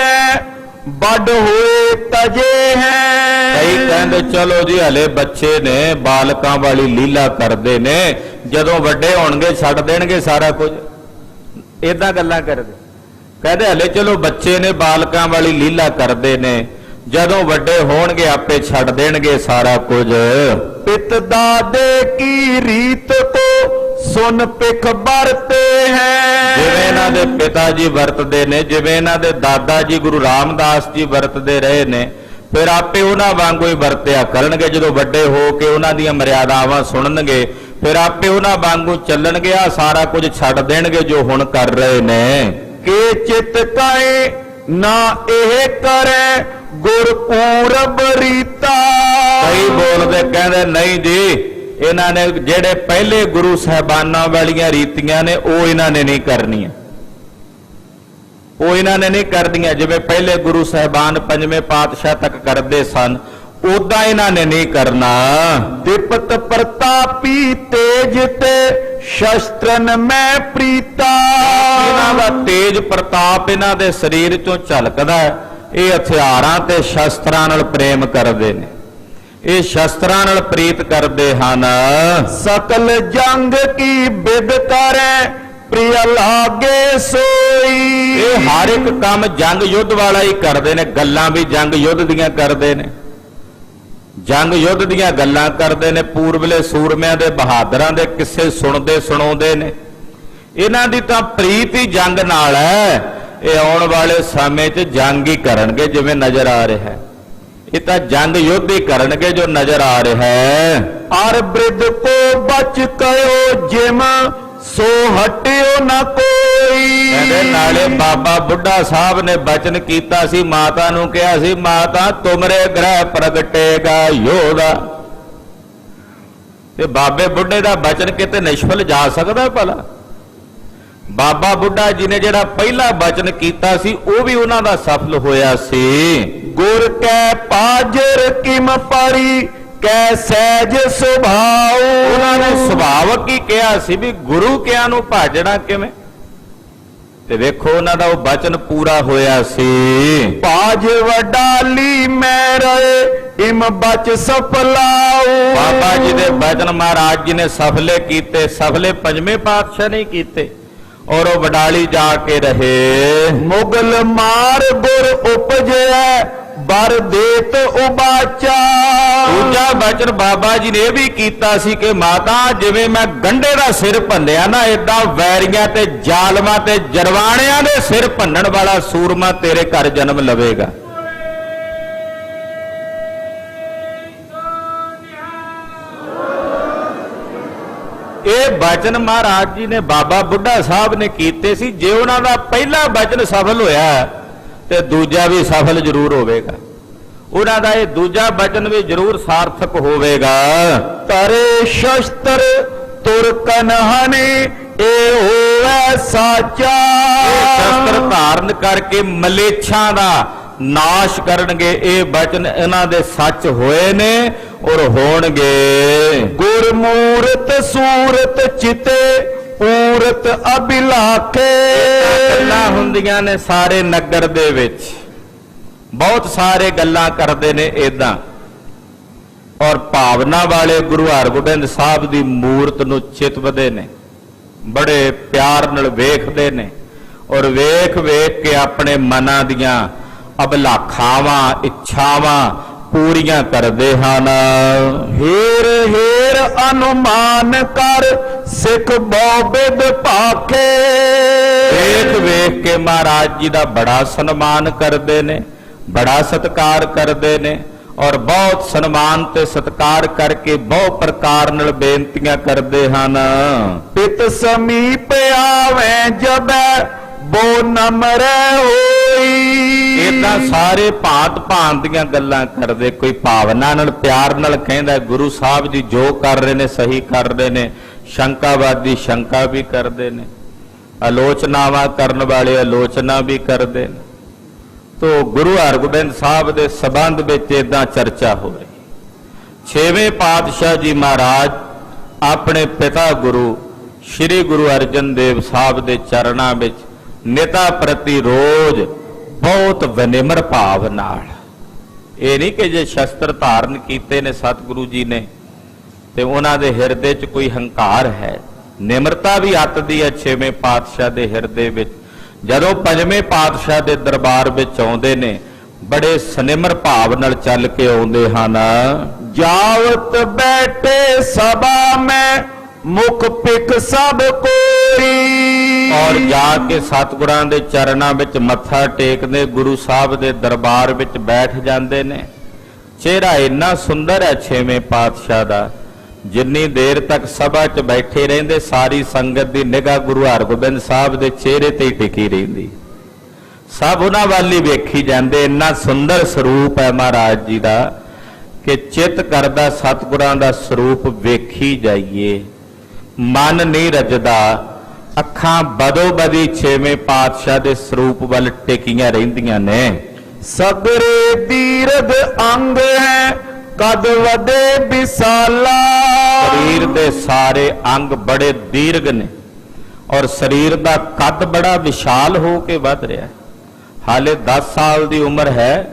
ਵੱਡ ਹੋਏ ਤਜੇ ਹੈ।
ਕਈ ਕਹਿੰਦੇ ਚਲੋ ਜੀ ਹਲੇ ਬੱਚੇ ਨੇ, ਬਾਲਕਾਂ ਵਾਲੀ ਲੀਲਾ ਕਰਦੇ ਨੇ, ਜਦੋਂ ਵੱਡੇ ਹੋਣਗੇ ਛੱਡ ਦੇਣਗੇ ਸਾਰਾ ਕੁਝ। ਇਦਾਂ ਗੱਲਾਂ ਕਰਦੇ। ਕਹਿੰਦੇ ਹਲੇ ਚਲੋ ਬੱਚੇ ਨੇ, ਬਾਲਕਾਂ ਵਾਲੀ ਲੀਲਾ ਕਰਦੇ ਨੇ, ਜਦੋਂ ਵੱਡੇ ਹੋਣਗੇ ਆਪੇ ਛੱਡ ਦੇਣਗੇ ਸਾਰਾ ਕੁਝ।
ਪਿਤ ਦਾਦੇ ਕੀ ਰੀਤ ਕੋ ਸੁਨ ਪਿਖ ਵਰਤੇ ਹੈ।
ਜਿਵੇਂ ਇਹਨਾਂ ਦੇ ਪਿਤਾ ਜੀ ਵਰਤਦੇ ਨੇ, ਜਿਵੇਂ ਇਹਨਾਂ ਦੇ ਦਾਦਾ ਜੀ ਗੁਰੂ ਰਾਮਦਾਸ ਜੀ ਵਰਤਦੇ ਰਹੇ ਨੇ, ਫਿਰ ਆਪੇ ਉਹਨਾਂ ਵਾਂਗੂ ਹੀ ਵਰਤਿਆ ਕਰਨਗੇ। ਜਦੋਂ ਵੱਡੇ ਹੋ ਕੇ ਉਹਨਾਂ ਦੀਆਂ ਮਰਿਆਦਾਵਾਂ ਸੁਣਨਗੇ, ਫਿਰ ਆਪੇ ਉਹਨਾਂ ਵਾਂਗੂ ਚੱਲਣਗੇ। ਆ ਸਾਰਾ ਕੁਝ ਛੱਡ ਦੇਣਗੇ ਜੋ ਹੁਣ ਕਰ ਰਹੇ ਨੇ।
ਕੇ ਚਿਤ ਕਾਏ ਨਾ ਇਹ ਕਰੇ ਗੁਰਪੂਰਬ ਰੀਤਾ।
ਕਈ ਬੋਲਦੇ ਕਹਿੰਦੇ ਨਹੀਂ ਜੀ, ਇਹਨਾਂ ਨੇ ਜਿਹੜੇ ਪਹਿਲੇ ਗੁਰੂ ਸਾਹਿਬਾਨਾਂ ਵਾਲੀਆਂ ਰੀਤੀਆਂ ਨੇ ਉਹ ਇਹਨਾਂ ਨੇ ਨਹੀਂ ਕਰਨੀਆਂ, ਉਹ ਇਹਨਾਂ ਨੇ ਨਹੀਂ ਕਰਦੀਆਂ। ਜਿਵੇਂ ਪਹਿਲੇ ਗੁਰੂ ਸਾਹਿਬਾਨ ਪੰਜਵੇਂ ਪਾਤਸ਼ਾਹ ਤੱਕ ਕਰਦੇ ਸਨ, ਉਦਾਂ ਇਹਨਾਂ ਨੇ ਨਹੀਂ ਕਰਨਾ।
ਦਿਪਤ ਪ੍ਰਤਾਪੀ ਤੇਜ ਤੇ ਸ਼ਸਤਰਨ ਮੈਂ ਪ੍ਰੀਤਾ।
ਇਹਨਾਂ ਦਾ ਤੇਜ ਪ੍ਰਤਾਪ ਇਹਨਾਂ ਦੇ ਸਰੀਰ ਚੋਂ ਝਲਕਦਾ ਹੈ। ਇਹ ਹਥਿਆਰਾਂ ਤੇ ਸ਼ਸਤਰਾਂ ਨਾਲ ਪ੍ਰੇਮ ਕਰਦੇ ਨੇ, ਇਹ ਸ਼ਸਤਰਾਂ ਨਾਲ ਪ੍ਰੀਤ ਕਰਦੇ ਹਨ।
ਸਕਲ ਜੰਗ ਕੀ ਬਿਦ ਕਰੇ ਪ੍ਰਿਯ ਲਾਗੇ ਸੋਈ।
ਇਹ ਹਰ ਇੱਕ ਕੰਮ ਜੰਗ ਯੁੱਧ ਵਾਲਾ ਹੀ ਕਰਦੇ ਨੇ। ਗੱਲਾਂ ਵੀ ਜੰਗ ਯੁੱਧ ਦੀਆਂ ਕਰਦੇ ਨੇ, ਜੰਗ ਯੁੱਧ ਦੀਆਂ ਗੱਲਾਂ ਕਰਦੇ ਨੇ। ਪੂਰਬਲੇ ਸੂਰਮਿਆਂ ਦੇ ਬਹਾਦਰਾਂ ਦੇ ਕਿੱਸੇ ਸੁਣਦੇ ਸੁਣਾਉਂਦੇ ਨੇ। ਇਹਨਾਂ ਦੀ ਤਾਂ ਪ੍ਰੀਤ ਹੀ ਜੰਗ ਨਾਲ ਹੈ। ਇਹ ਆਉਣ ਵਾਲੇ ਸਮੇਂ 'ਚ ਜੰਗ ਹੀ ਕਰਨਗੇ ਜਿਵੇਂ ਨਜ਼ਰ ਆ ਰਿਹਾ ਹੈ। ਇਹ ਤਾਂ ਜੰਗ ਯੁੱਧ ਹੀ ਕਰਨਗੇ ਜੋ ਨਜ਼ਰ ਆ ਰਿਹਾ ਹੈ।
ਅਰ ਬ੍ਰਿਧ ਕੋ ਬਚ ਕਯੋ ਜਿਮ ਸੋ ਹਟਿਓ ਨਾ ਕੋਈ।
ਕਹਿੰਦੇ ਨਾਲੇ ਬਾਬਾ ਬੁੱਢਾ ਸਾਹਿਬ ਨੇ ਬਚਨ ਕੀਤਾ ਸੀ, ਮਾਤਾ ਨੂੰ ਕਿਹਾ ਸੀ, ਮਾਤਾ ਤੁਮਰੇ ਗ੍ਰਹਿ ਪ੍ਰਗਟੇਗਾ ਯੋਧਾ। ਤੇ ਬਾਬੇ ਬੁੱਢੇ ਦਾ ਬਚਨ ਕਿਤੇ ਨਿਸ਼ਫਲ ਜਾ ਸਕਦਾ ਭਲਾ? ਬਾਬਾ ਬੁੱਢਾ ਜੀ ਨੇ ਜਿਹੜਾ ਪਹਿਲਾ ਬਚਨ ਕੀਤਾ ਸੀ ਉਹ ਵੀ ਉਹਨਾਂ ਦਾ ਸਫਲ ਹੋਇਆ ਸੀ।
ਗੁਰ ਕੈ ਪਾਜਰ ਕਿਮ ਪਰੀ ਕੈ ਸਹਿਜ ਸੁਭਾਉ।
ਉਹਨਾਂ ਨੇ ਸੁਭਾਵਕ ਹੀ ਕਿਹਾ ਸੀ ਵੀ ਗੁਰੂ ਕਿਆਂ ਨੂੰ ਭਾਜਣਾ ਕਿਵੇਂ, ਤੇ ਵੇਖੋ ਉਹਨਾਂ ਦਾ ਉਹ ਬਚਨ ਪੂਰਾ ਹੋਇਆ ਸੀ।
ਪਾਜ ਵਡਾਲੀ ਮੈਂ ਰਹੇ ਇਮ ਬਚ ਸਫਲਾਉ।
ਬਾਬਾ ਜੀ ਦੇ ਬਚਨ ਮਹਾਰਾਜ ਜੀ ਨੇ ਸਫਲੇ ਕੀਤੇ, ਸਫਲੇ ਪੰਜਵੇਂ ਪਾਤਸ਼ਾਹ ਨਹੀਂ ਕੀਤੇ, ਔਰ ਉਹ ਵਡਾਲੀ ਜਾ ਕੇ ਰਹੇ।
ਮੁਗਲ ਮਾਰ ਗੁਰ ਉਪਜਿਆ ਬਰ ਦੇਤ ਉਬਾਚਾ।
ਦੂਜਾ ਬਚਨ ਬਾਬਾ ਜੀ ਨੇ ਇਹ ਵੀ ਕੀਤਾ ਸੀ ਕਿ ਮਾਤਾ ਜਿਵੇਂ ਮੈਂ ਗੰਢੇ ਦਾ ਸਿਰ ਭੰਨਿਆ ਨਾ, ਏਦਾਂ ਵੈਰੀਆਂ ਤੇ ਜ਼ਾਲਮਾਂ ਤੇ ਜਰਵਾਣਿਆਂ ਦੇ ਸਿਰ ਭੰਨਣ ਵਾਲਾ ਸੂਰਮਾ ਤੇਰੇ ਘਰ ਜਨਮ ਲਵੇਗਾ। ਇਹ ਬਚਨ ਮਹਾਰਾਜ ਜੀ ਨੇ ਬਾਬਾ ਬੁੱਢਾ ਸਾਹਿਬ ਨੇ ਕੀਤੇ ਸੀ। ਜੇ ਉਹਨਾਂ ਦਾ ਪਹਿਲਾ ਬਚਨ ਸਫਲ ਹੋਇਆ ਤੇ ਦੂਜਾ ਵੀ ਸਫਲ ਜ਼ਰੂਰ ਹੋਵੇਗਾ। ਉਹਨਾਂ ਦਾ ਇਹ ਦੂਜਾ ਬਚਨ ਵੀ ਜ਼ਰੂਰ ਸਾਰਥਕ ਹੋਵੇਗਾ।
ਤਰੇ ਸ਼ਸਤਰ ਤੁਰਕਨ ਹਨੇ ਇਹ ਹੋਵੇ ਸਾਚਾ।
ਸ਼ਸਤਰ ਧਾਰਨ ਕਰਕੇ ਮਲੇਛਾਂ ਦਾ ਨਾਸ਼ ਕਰਨਗੇ। ਇਹ ਬਚਨ ਇਹਨਾਂ ਦੇ ਸੱਚ ਹੋਏ ਨੇ ਔਰ ਹੋਣਗੇ।
ਗੁਰਮੂਰਤ ਸੂਰਤ ਚਿਤੇ ਪੂਰਤ ਅਭਿਲਾਖੇ।
ਗੱਲਾਂ ਹੁੰਦੀਆਂ ਨੇ ਸਾਰੇ ਨਗਰ ਦੇ ਵਿੱਚ, ਬਹੁਤ ਸਾਰੇ ਗੱਲਾਂ ਕਰਦੇ ਨੇ ਏਦਾਂ, ਔਰ ਭਾਵਨਾ ਵਾਲੇ ਗੁਰੂ ਹਰਗੋਬਿੰਦ ਸਾਹਿਬ ਦੀ ਮੂਰਤ ਨੂੰ ਚਿਤਵਦੇ ਨੇ, ਬੜੇ ਪਿਆਰ ਨਾਲ ਵੇਖਦੇ ਨੇ, ਔਰ ਵੇਖ ਵੇਖ ਕੇ ਆਪਣੇ ਮਨਾਂ ਦੀਆਂ ਅਭਿਲਾਖਾਵਾਂ ਇੱਛਾਵਾਂ ਪੂਰੀਆਂ ਕਰਦੇ ਹਨ।
ਹੇਰ ਹੇਰ ਅਨੁਮਾਨ ਕਰ ਸਿੱਖ ਬੋਬਿਦ ਭਾਖੇ।
ਵੇਖ ਵੇਖ ਕੇ ਮਹਾਰਾਜ ਜੀ ਦਾ ਬੜਾ ਸਨਮਾਨ ਕਰਦੇ ਨੇ, ਬੜਾ ਸਤਿਕਾਰ ਕਰਦੇ ਨੇ, ਔਰ ਬਹੁਤ ਸਨਮਾਨ ਤੇ ਸਤਿਕਾਰ ਕਰਕੇ ਬਹੁ ਪ੍ਰਕਾਰ ਨਾਲ ਬੇਨਤੀਆਂ ਕਰਦੇ ਹਨ।
ਪਿਤ ਸਮੀਪ ਆਵੇਂ ਜਬੈ ਬੋ ਨਮਰੈ ਹੋਈ।
ਇਦਾਂ ਸਾਰੇ ਭਾਂਤ ਭਾਂਤ ਦੀਆਂ ਗੱਲਾਂ ਕਰਦੇ, ਕੋਈ ਭਾਵਨਾ ਨਾਲ ਪਿਆਰ ਨਾਲ ਕਹਿੰਦਾ ਗੁਰੂ ਸਾਹਿਬ ਜੀ ਜੋ ਕਰ ਰਹੇ ਨੇ ਸਹੀ ਕਰ ਰਹੇ ਨੇ, ਸ਼ੰਕਾਵਾਦੀ ਸ਼ੰਕਾ ਵੀ ਕਰਦੇ ਨੇ, ਆਲੋਚਨਾਵਾਂ ਕਰਨ ਵਾਲੇ ਆਲੋਚਨਾ ਵੀ ਕਰਦੇ ਨੇ। ਤੋ ਗੁਰੂ ਹਰਗੋਬਿੰਦ ਸਾਹਿਬ ਦੇ ਸਬੰਧ ਵਿੱਚ ਇਦਾਂ ਚਰਚਾ ਹੋ ਰਹੀ। ਛੇਵੇਂ ਪਾਤਸ਼ਾਹ ਜੀ ਮਹਾਰਾਜ ਆਪਣੇ ਪਿਤਾ ਗੁਰੂ ਸ੍ਰੀ ਗੁਰੂ ਅਰਜਨ ਦੇਵ ਸਾਹਿਬ ਦੇ ਚਰਨਾਂ ਵਿੱਚ ਨਿਤਾ ਪ੍ਰਤੀ ਰੋਜ਼ ਬਹੁਤ ਵਿਨਿਮਰ ਭਾਵ ਨਾਲ, ਇਹ ਨਹੀਂ ਕਿ ਜੇ ਸ਼ਸਤਰ ਧਾਰਨ ਕੀਤੇ ਨੇ ਸਤਿਗੁਰੂ ਜੀ ਨੇ ਤੇ ਉਹਨਾਂ ਦੇ ਹਿਰਦੇ 'ਚ ਕੋਈ ਹੰਕਾਰ ਹੈ, ਨਿਮਰਤਾ ਵੀ ਅੱਤ ਦੀ ਹੈ ਛੇਵੇਂ ਪਾਤਸ਼ਾਹ ਦੇ ਹਿਰਦੇ ਵਿੱਚ। ਜਦੋਂ ਪੰਜਵੇਂ ਪਾਤਸ਼ਾਹ ਦੇ ਦਰਬਾਰ ਵਿੱਚ ਆਉਂਦੇ ਨੇ ਬੜੇ ਸਨਿਮਰ ਭਾਵ ਨਾਲ ਚੱਲ ਕੇ ਆਉਂਦੇ ਹਨ।
ਜਾਵਤ ਬੈਠੇ ਸਭਾ ਮੈਂ ਮੁਖ ਪਿਕ ਸਭ ਕੋਈ।
ਔਰ ਜਾ ਕੇ ਸਤਿਗੁਰਾਂ ਦੇ ਚਰਨਾਂ ਵਿੱਚ ਮੱਥਾ ਟੇਕਦੇ, ਗੁਰੂ ਸਾਹਿਬ ਦੇ ਦਰਬਾਰ ਵਿੱਚ ਬੈਠ ਜਾਂਦੇ ਨੇ। ਚਿਹਰਾ ਇੰਨਾ ਸੁੰਦਰ ਹੈ ਛੇਵੇਂ ਪਾਤਸ਼ਾਹ ਦਾ, ਜਿੰਨੀ ਦੇਰ ਤੱਕ ਸਭਾ 'ਚ ਬੈਠੇ ਰਹਿੰਦੇ ਸਾਰੀ ਸੰਗਤ ਦੀ ਨਿਗਾਹ ਗੁਰੂ ਹਰਗੋਬਿੰਦ ਸਾਹਿਬ ਦੇ ਚਿਹਰੇ ਤੇ ਹੀ ਟਿਕੀ ਰਹਿੰਦੀ। ਸਭ ਉਹਨਾਂ ਵੱਲ ਹੀ ਵੇਖੀ ਜਾਂਦੇ। ਇੰਨਾ ਸੁੰਦਰ ਸਰੂਪ ਹੈ ਮਹਾਰਾਜ ਜੀ ਦਾ ਕਿ ਚਿੱਤ ਕਰਦਾ ਸਤਿਗੁਰਾਂ ਦਾ ਸਰੂਪ ਵੇਖੀ ਜਾਈਏ, ਮਨ ਨਹੀਂ ਰੱਜਦਾ, ਅੱਖਾਂ ਬਦੋ ਬਦੀ ਛੇਵੇਂ ਪਾਤਸ਼ਾਹ ਦੇ ਸਰੂਪ ਵੱਲ ਟਿਕੀਆਂ ਰਹਿੰਦੀਆਂ ਨੇ।
ਸਗਰੇ ਦੀਰਘ ਅੰਗ ਹੈ ਕਦ ਵਦੇ ਵਿਸਾਲਾ।
ਸਰੀਰ ਦੇ ਸਾਰੇ ਅੰਗ ਬੜੇ ਦੀਰਘ ਨੇ ਔਰ ਸਰੀਰ ਦਾ ਕੱਦ ਬੜਾ ਵਿਸ਼ਾਲ ਹੋ ਕੇ ਵੱਧ ਰਿਹਾ ਹੈ। ਹਾਲੇ 10 ਸਾਲ ਦੀ ਉਮਰ ਹੈ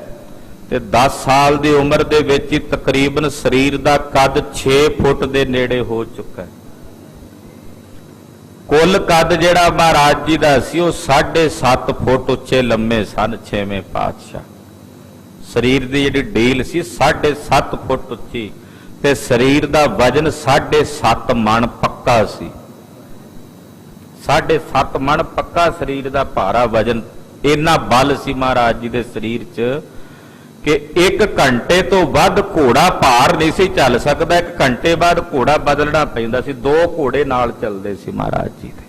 ਤੇ 10 ਸਾਲ ਦੀ ਉਮਰ ਦੇ ਵਿੱਚ ਹੀ ਤਕਰੀਬਨ ਸਰੀਰ ਦਾ ਕੱਦ 6 ਫੁੱਟ ਦੇ ਨੇੜੇ ਹੋ ਚੁੱਕਾ ਹੈ। ਕੁੱਲ ਕੱਦ ਜਿਹੜਾ ਮਹਾਰਾਜ ਜੀ ਦਾ ਸੀ ਉਹ 7.5 ਫੁੱਟ ਉੱਚੇ ਲੰਮੇ ਸਨ ਛੇਵੇਂ ਪਾਤਸ਼ਾਹ। ਸਰੀਰ ਦੀ ਜਿਹੜੀ ਢੀਲ ਸੀ 7.5 ਫੁੱਟ ਉੱਚੀ ਤੇ ਸਰੀਰ ਦਾ ਵਜਨ 7.5 ਮਣ ਪੱਕਾ ਸੀ। 7.5 ਮਣ ਪੱਕਾ ਸਰੀਰ ਦਾ ਭਾਰਾ ਵਜਨ। ਇੰਨਾ ਬਲ ਸੀ ਮਹਾਰਾਜ ਜੀ ਦੇ ਸਰੀਰ 'ਚ ਕਿ 1 ਘੰਟੇ ਤੋਂ ਵੱਧ ਘੋੜਾ ਭਾਰ ਨਹੀਂ ਸੀ ਚੱਲ ਸਕਦਾ। 1 ਘੰਟੇ ਬਾਅਦ ਘੋੜਾ ਬਦਲਣਾ ਪੈਂਦਾ ਸੀ। 2 ਘੋੜੇ ਨਾਲ ਚੱਲਦੇ ਸੀ ਮਹਾਰਾਜ ਜੀ ਦੇ।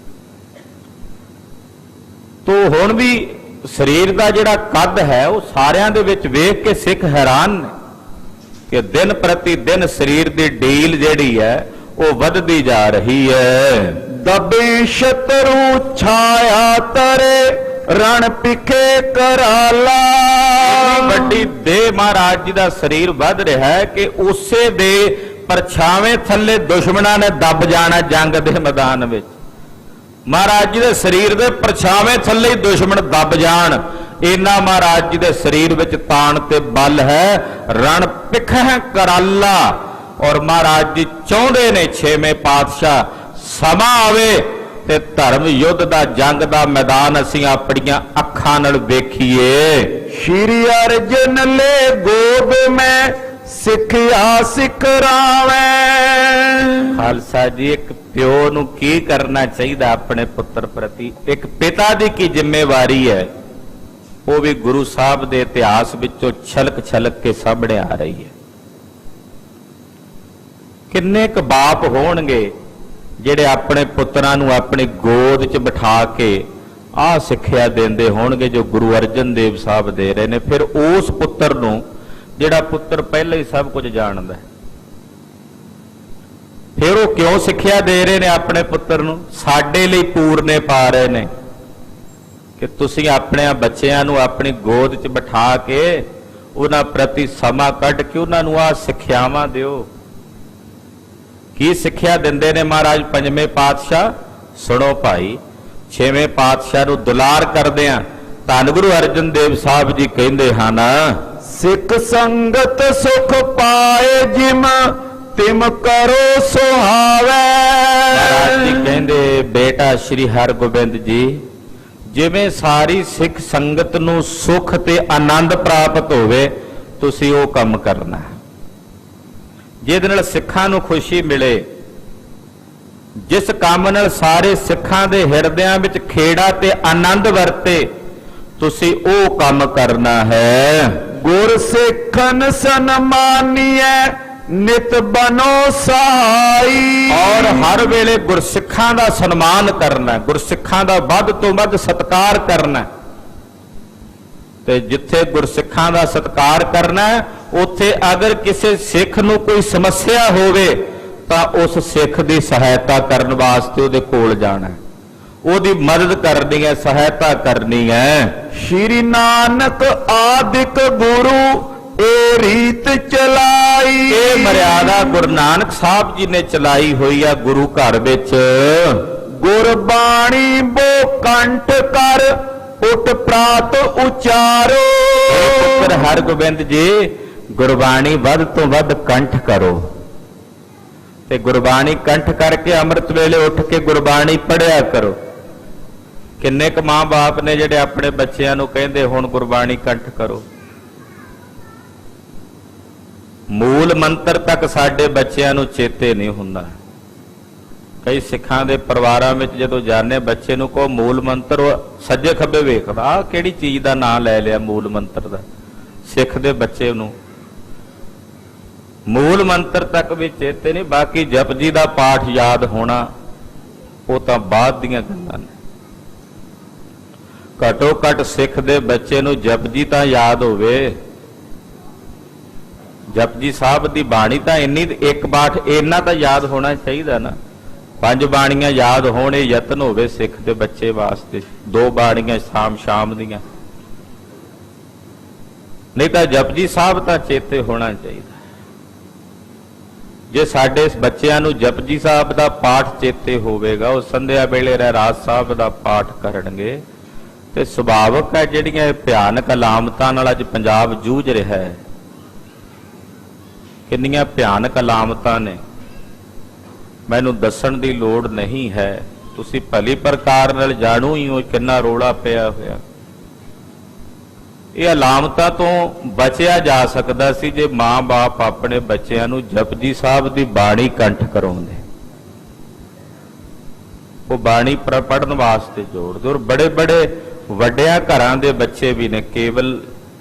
ਤੋ ਹੁਣ ਵੀ ਸਰੀਰ ਦਾ ਜਿਹੜਾ ਕੱਦ ਹੈ ਉਹ ਸਾਰਿਆਂ ਦੇ ਵਿੱਚ ਵੇਖ ਕੇ ਸਿੱਖ ਹੈਰਾਨ ਨੇ ਕਿ ਦਿਨ ਪ੍ਰਤੀ ਦਿਨ ਸਰੀਰ ਦੀ ਢੀਲ ਜਿਹੜੀ ਹੈ ਉਹ ਵੱਧਦੀ ਜਾ ਰਹੀ ਹੈ।
ਦਬੇ ਸ਼ਤਰੂ ਛਾਇਆ ਤਰੇ ਰਣ ਪਿਖੇ ਕਰਾਲਾ।
ਵੱਡੀ ਦੇਹ ਮਹਾਰਾਜ ਜੀ ਦਾ ਸਰੀਰ ਵੱਧ ਰਿਹਾ ਹੈ ਕਿ ਉਸੇ ਦੇ ਪਰਛਾਵੇਂ ਥੱਲੇ ਦੁਸ਼ਮਣਾਂ ਨੇ ਦੱਬ ਜਾਣਾ ਜੰਗ ਦੇ ਮੈਦਾਨ ਵਿੱਚ। ਮਹਾਰਾਜ ਜੀ ਦੇ ਸਰੀਰ ਦੇ ਪਰਛਾਵੇਂ ਥੱਲੇ ਹੀ ਦੁਸ਼ਮਣ ਦੱਬ ਜਾਣ, ਇੰਨਾ ਮਹਾਰਾਜ ਜੀ ਦੇ ਸਰੀਰ ਵਿੱਚ ਤਾਣ ਤੇ ਬਲ ਹੈ। ਰਣ ਪਿਖੈ ਕਰਾਲਾ। ਔਰ ਮਹਾਰਾਜ ਜੀ ਚਾਹੁੰਦੇ ਨੇ ਛੇਵੇਂ ਪਾਤਸ਼ਾਹ ਸਮਾਂ ਆਵੇ ਤੇ ਧਰਮ ਯੁੱਧ ਦਾ ਜੰਗ ਦਾ ਮੈਦਾਨ ਅਸੀਂ ਆਪਣੀਆਂ ਅੱਖਾਂ ਨਾਲ ਵੇਖੀਏ।
ਸ਼੍ਰੀ ਅਰਜਨ ਲੈ ਗੋਦ ਮੈਂ ਸਿੱਖਿਆ ਸਿਕਰਾਵੇਂ।
ਖਾਲਸਾ ਜੀ, ਇੱਕ ਪਿਓ ਨੂੰ ਕੀ ਕਰਨਾ ਚਾਹੀਦਾ ਆਪਣੇ ਪੁੱਤਰ ਪ੍ਰਤੀ? ਇੱਕ ਪਿਤਾ ਦੀ ਕੀ ਜ਼ਿੰਮੇਵਾਰੀ ਹੈ ਉਹ ਵੀ ਗੁਰੂ ਸਾਹਿਬ ਦੇ ਇਤਿਹਾਸ ਵਿੱਚੋਂ ਛਲਕ ਛਲਕ ਕੇ ਸਾਹਮਣੇ ਆ ਰਹੀ ਹੈ। ਕਿੰਨੇ ਕੁ ਬਾਪ ਹੋਣਗੇ ਜਿਹੜੇ ਆਪਣੇ ਪੁੱਤਰਾਂ ਨੂੰ ਆਪਣੀ ਗੋਦ 'ਚ ਬਿਠਾ ਕੇ ਆਹ ਸਿੱਖਿਆ ਦਿੰਦੇ ਹੋਣਗੇ ਜੋ ਗੁਰੂ ਅਰਜਨ ਦੇਵ ਸਾਹਿਬ ਦੇ ਰਹੇ ਨੇ, ਫਿਰ ਉਸ ਪੁੱਤਰ ਨੂੰ ਜਿਹੜਾ ਪੁੱਤਰ ਪਹਿਲਾਂ ਹੀ ਸਭ ਕੁਝ ਜਾਣਦਾ ਹੈ, ਫਿਰ ਉਹ ਕਿਉਂ ਸਿੱਖਿਆ ਦੇ ਰਹੇ ਨੇ ਆਪਣੇ ਪੁੱਤਰ ਨੂੰ? ਸਾਡੇ ਲਈ ਪੂਰਨੇ ਪਾ ਰਹੇ ਨੇ ਕਿ ਤੁਸੀਂ ਆਪਣੇ ਬੱਚਿਆਂ ਨੂੰ ਆਪਣੀ ਗੋਦ 'ਚ ਬਿਠਾ ਕੇ ਉਹਨਾਂ ਪ੍ਰਤੀ ਸਮਾਂ ਕੱਢ ਕੇ ਉਹਨਾਂ ਨੂੰ ਆਹ ਸਿੱਖਿਆਵਾਂ ਦਿਓ। ਕੀ ਸਿੱਖਿਆ ਦਿੰਦੇ ਨੇ ਮਹਾਰਾਜ ਪੰਜਵੇਂ ਪਾਤਸ਼ਾਹ? ਸੁਣੋ ਭਾਈ। ਛੇਵੇਂ ਪਾਤਸ਼ਾਹ ਨੂੰ ਦੁਲਾਰ ਕਰਦੇ ਆ ਧੰਨ ਗੁਰੂ ਅਰਜਨ ਦੇਵ ਸਾਹਿਬ ਜੀ ਕਹਿੰਦੇ ਹਨ,
ਸਿੱਖ ਸੰਗਤ ਸੁਖ ਪਾਏ ਜਿਮ ਤਿਮ ਕਰੋ ਸੁਹਾਵੇ।
ਮਹਾਰਾਜ ਜੀ ਕਹਿੰਦੇ ਬੇਟਾ ਸ਼੍ਰੀ ਹਰਗੋਬਿੰਦ ਜੀ, ਜਿਵੇਂ ਸਾਰੀ ਸਿੱਖ ਸੰਗਤ ਨੂੰ ਸੁਖ ਤੇ ਆਨੰਦ ਪ੍ਰਾਪਤ ਹੋਵੇ ਤੁਸੀਂ ਉਹ ਕੰਮ ਕਰਨਾ, ਜਿਹਦੇ ਨਾਲ ਸਿੱਖਾਂ ਨੂੰ ਖੁਸ਼ੀ ਮਿਲੇ, ਜਿਸ ਕੰਮ ਨਾਲ ਸਾਰੇ ਸਿੱਖਾਂ ਦੇ ਹਿਰਦਿਆਂ ਵਿੱਚ ਖੇੜਾ ਤੇ ਆਨੰਦ ਵਰਤੇ ਤੁਸੀਂ ਉਹ ਕੰਮ ਕਰਨਾ ਹੈ।
ਗੁਰ ਸਿੱਖਨ ਸਨਮਾਨੀਐ ਨਿਤ ਬਨੋ ਸਹਾਈ।
ਔਰ ਹਰ ਵੇਲੇ ਗੁਰਸਿੱਖਾਂ ਦਾ ਸਨਮਾਨ ਕਰਨਾ, ਗੁਰਸਿੱਖਾਂ ਦਾ ਵੱਧ ਤੋਂ ਵੱਧ ਸਤਿਕਾਰ ਕਰਨਾ, ਤੇ ਜਿੱਥੇ ਗੁਰਸਿੱਖਾਂ ਦਾ ਸਤਿਕਾਰ ਕਰਨਾ ਉੱਥੇ ਅਗਰ ਕਿਸੇ ਸਿੱਖ ਨੂੰ ਕੋਈ ਸਮੱਸਿਆ ਹੋਵੇ ਤਾਂ ਉਸ ਸਿੱਖ ਦੀ ਸਹਾਇਤਾ ਕਰਨ ਵਾਸਤੇ ਉਹਦੇ ਕੋਲ ਜਾਣਾ, ਉਹਦੀ ਮਦਦ ਕਰਨੀ ਹੈ, ਸਹਾਇਤਾ ਕਰਨੀ ਹੈ।
ਸ਼੍ਰੀ ਨਾਨਕ ਆਦਿਕ ਗੁਰੂ ਇਹ ਰੀਤ ਚਲਾਈ।
ਇਹ ਮਰਿਆਦਾ ਗੁਰੂ ਨਾਨਕ ਸਾਹਿਬ ਜੀ ਨੇ ਚਲਾਈ ਹੋਈ ਆ ਗੁਰੂ ਘਰ ਵਿੱਚ।
ਗੁਰਬਾਣੀ ਬੋ ਕੰਠ ਕਰ ਉਠ ਪ੍ਰਾਤ ਉਚਾਰੋ।
ਪੁੱਤਰ ਹਰਗੋਬਿੰਦ ਜੀ, ਗੁਰਬਾਣੀ ਵੱਧ ਤੋਂ ਵੱਧ ਕੰਠ ਕਰੋ, ਤੇ ਗੁਰਬਾਣੀ ਕੰਠ ਕਰਕੇ ਅੰਮ੍ਰਿਤ ਵੇਲੇ ਉੱਠ ਕੇ ਗੁਰਬਾਣੀ ਪੜ੍ਹਿਆ ਕਰੋ। ਕਿੰਨੇ ਕੁ ਮਾਂ-ਬਾਪ ਨੇ ਜਿਹੜੇ ਆਪਣੇ ਬੱਚਿਆਂ ਨੂੰ ਕਹਿੰਦੇ ਹੁਣ ਗੁਰਬਾਣੀ ਕੰਠ ਕਰੋ। ਮੂਲ ਮੰਤਰ ਤੱਕ ਸਾਡੇ ਬੱਚਿਆਂ ਨੂੰ ਚੇਤੇ ਨਹੀਂ ਹੁੰਦਾ। ਕਈ ਸਿੱਖਾਂ ਦੇ ਪਰਿਵਾਰਾਂ ਵਿੱਚ ਜਦੋਂ ਜਾਂਦੇ ਬੱਚੇ ਨੂੰ ਕਹੋ ਮੂਲ ਮੰਤਰ, ਉਹ ਸੱਜੇ ਖੱਬੇ ਵੇਖਦਾ, ਆਹ ਕਿਹੜੀ ਚੀਜ਼ ਦਾ ਨਾਂ ਲੈ ਲਿਆ ਮੂਲ ਮੰਤਰ ਦਾ। ਸਿੱਖ ਦੇ ਬੱਚੇ ਨੂੰ ਮੂਲ ਮੰਤਰ ਤੱਕ ਵੀ ਚੇਤੇ ਨਹੀਂ, ਬਾਕੀ ਜਪਜੀ ਦਾ ਪਾਠ ਯਾਦ ਹੋਣਾ ਉਹ ਤਾਂ ਬਾਅਦ ਦੀਆਂ ਗੱਲਾਂ ਨੇ। ਘੱਟੋ ਘੱਟ ਸਿੱਖ ਦੇ ਬੱਚੇ ਨੂੰ ਜਪਜੀ ਤਾਂ ਯਾਦ ਹੋਵੇ। ਜਪਜੀ ਸਾਹਿਬ ਦੀ ਬਾਣੀ ਤਾਂ ਇੰਨੀ, ਇੱਕ ਪਾਠ ਇੰਨਾ ਤਾਂ ਯਾਦ ਹੋਣਾ ਚਾਹੀਦਾ ਨਾ। 5 ਬਾਣੀਆਂ ਯਾਦ ਹੋਣ ਇਹ ਯਤਨ ਹੋਵੇ ਸਿੱਖ ਦੇ ਬੱਚੇ ਵਾਸਤੇ, 2 ਬਾਣੀਆਂ ਸ਼ਾਮ ਦੀਆਂ, ਨਹੀਂ ਤਾਂ ਜਪਜੀ ਸਾਹਿਬ ਤਾਂ ਚੇਤੇ ਹੋਣਾ ਚਾਹੀਦਾ। ਜੇ ਸਾਡੇ ਬੱਚਿਆਂ ਨੂੰ ਜਪਜੀ ਸਾਹਿਬ ਦਾ ਪਾਠ ਚੇਤੇ ਹੋਵੇਗਾ, ਉਹ ਸੰਧਿਆ ਵੇਲੇ ਰਹਿਰਾਸ ਸਾਹਿਬ ਦਾ ਪਾਠ ਕਰਨਗੇ, ਤੇ ਸੁਭਾਵਕ ਹੈ ਜਿਹੜੀਆਂ ਇਹ ਭਿਆਨਕ ਅਲਾਮਤਾਂ ਨਾਲ ਅੱਜ ਪੰਜਾਬ ਜੂਝ ਰਿਹਾ ਹੈ। ਕਿੰਨੀਆਂ ਭਿਆਨਕ ਅਲਾਮਤਾਂ ਨੇ ਮੈਨੂੰ ਦੱਸਣ ਦੀ ਲੋੜ ਨਹੀਂ ਹੈ, ਤੁਸੀਂ ਭਲੀ ਪ੍ਰਕਾਰ ਨਾਲ ਜਾਣੂ ਹੀ ਹੋ ਕਿੰਨਾ ਰੋਲਾ ਪਿਆ ਹੋਇਆ। ਇਹ ਅਲਾਮਤਾਂ ਤੋਂ ਬਚਿਆ ਜਾ ਸਕਦਾ ਸੀ ਜੇ ਮਾਂ-ਬਾਪ ਆਪਣੇ ਬੱਚਿਆਂ ਨੂੰ ਜਪਜੀ ਸਾਹਿਬ ਦੀ ਬਾਣੀ ਕੰਠ ਕਰਾਉਂਦੇ, ਉਹ ਬਾਣੀ ਪੜ੍ਹਨ ਵਾਸਤੇ ਜੋੜਦੇ। ਔਰ ਬੜੇ ਬੜੇ ਵੱਡਿਆਂ ਘਰਾਂ ਦੇ ਬੱਚੇ ਵੀ ਨੇ, ਕੇਵਲ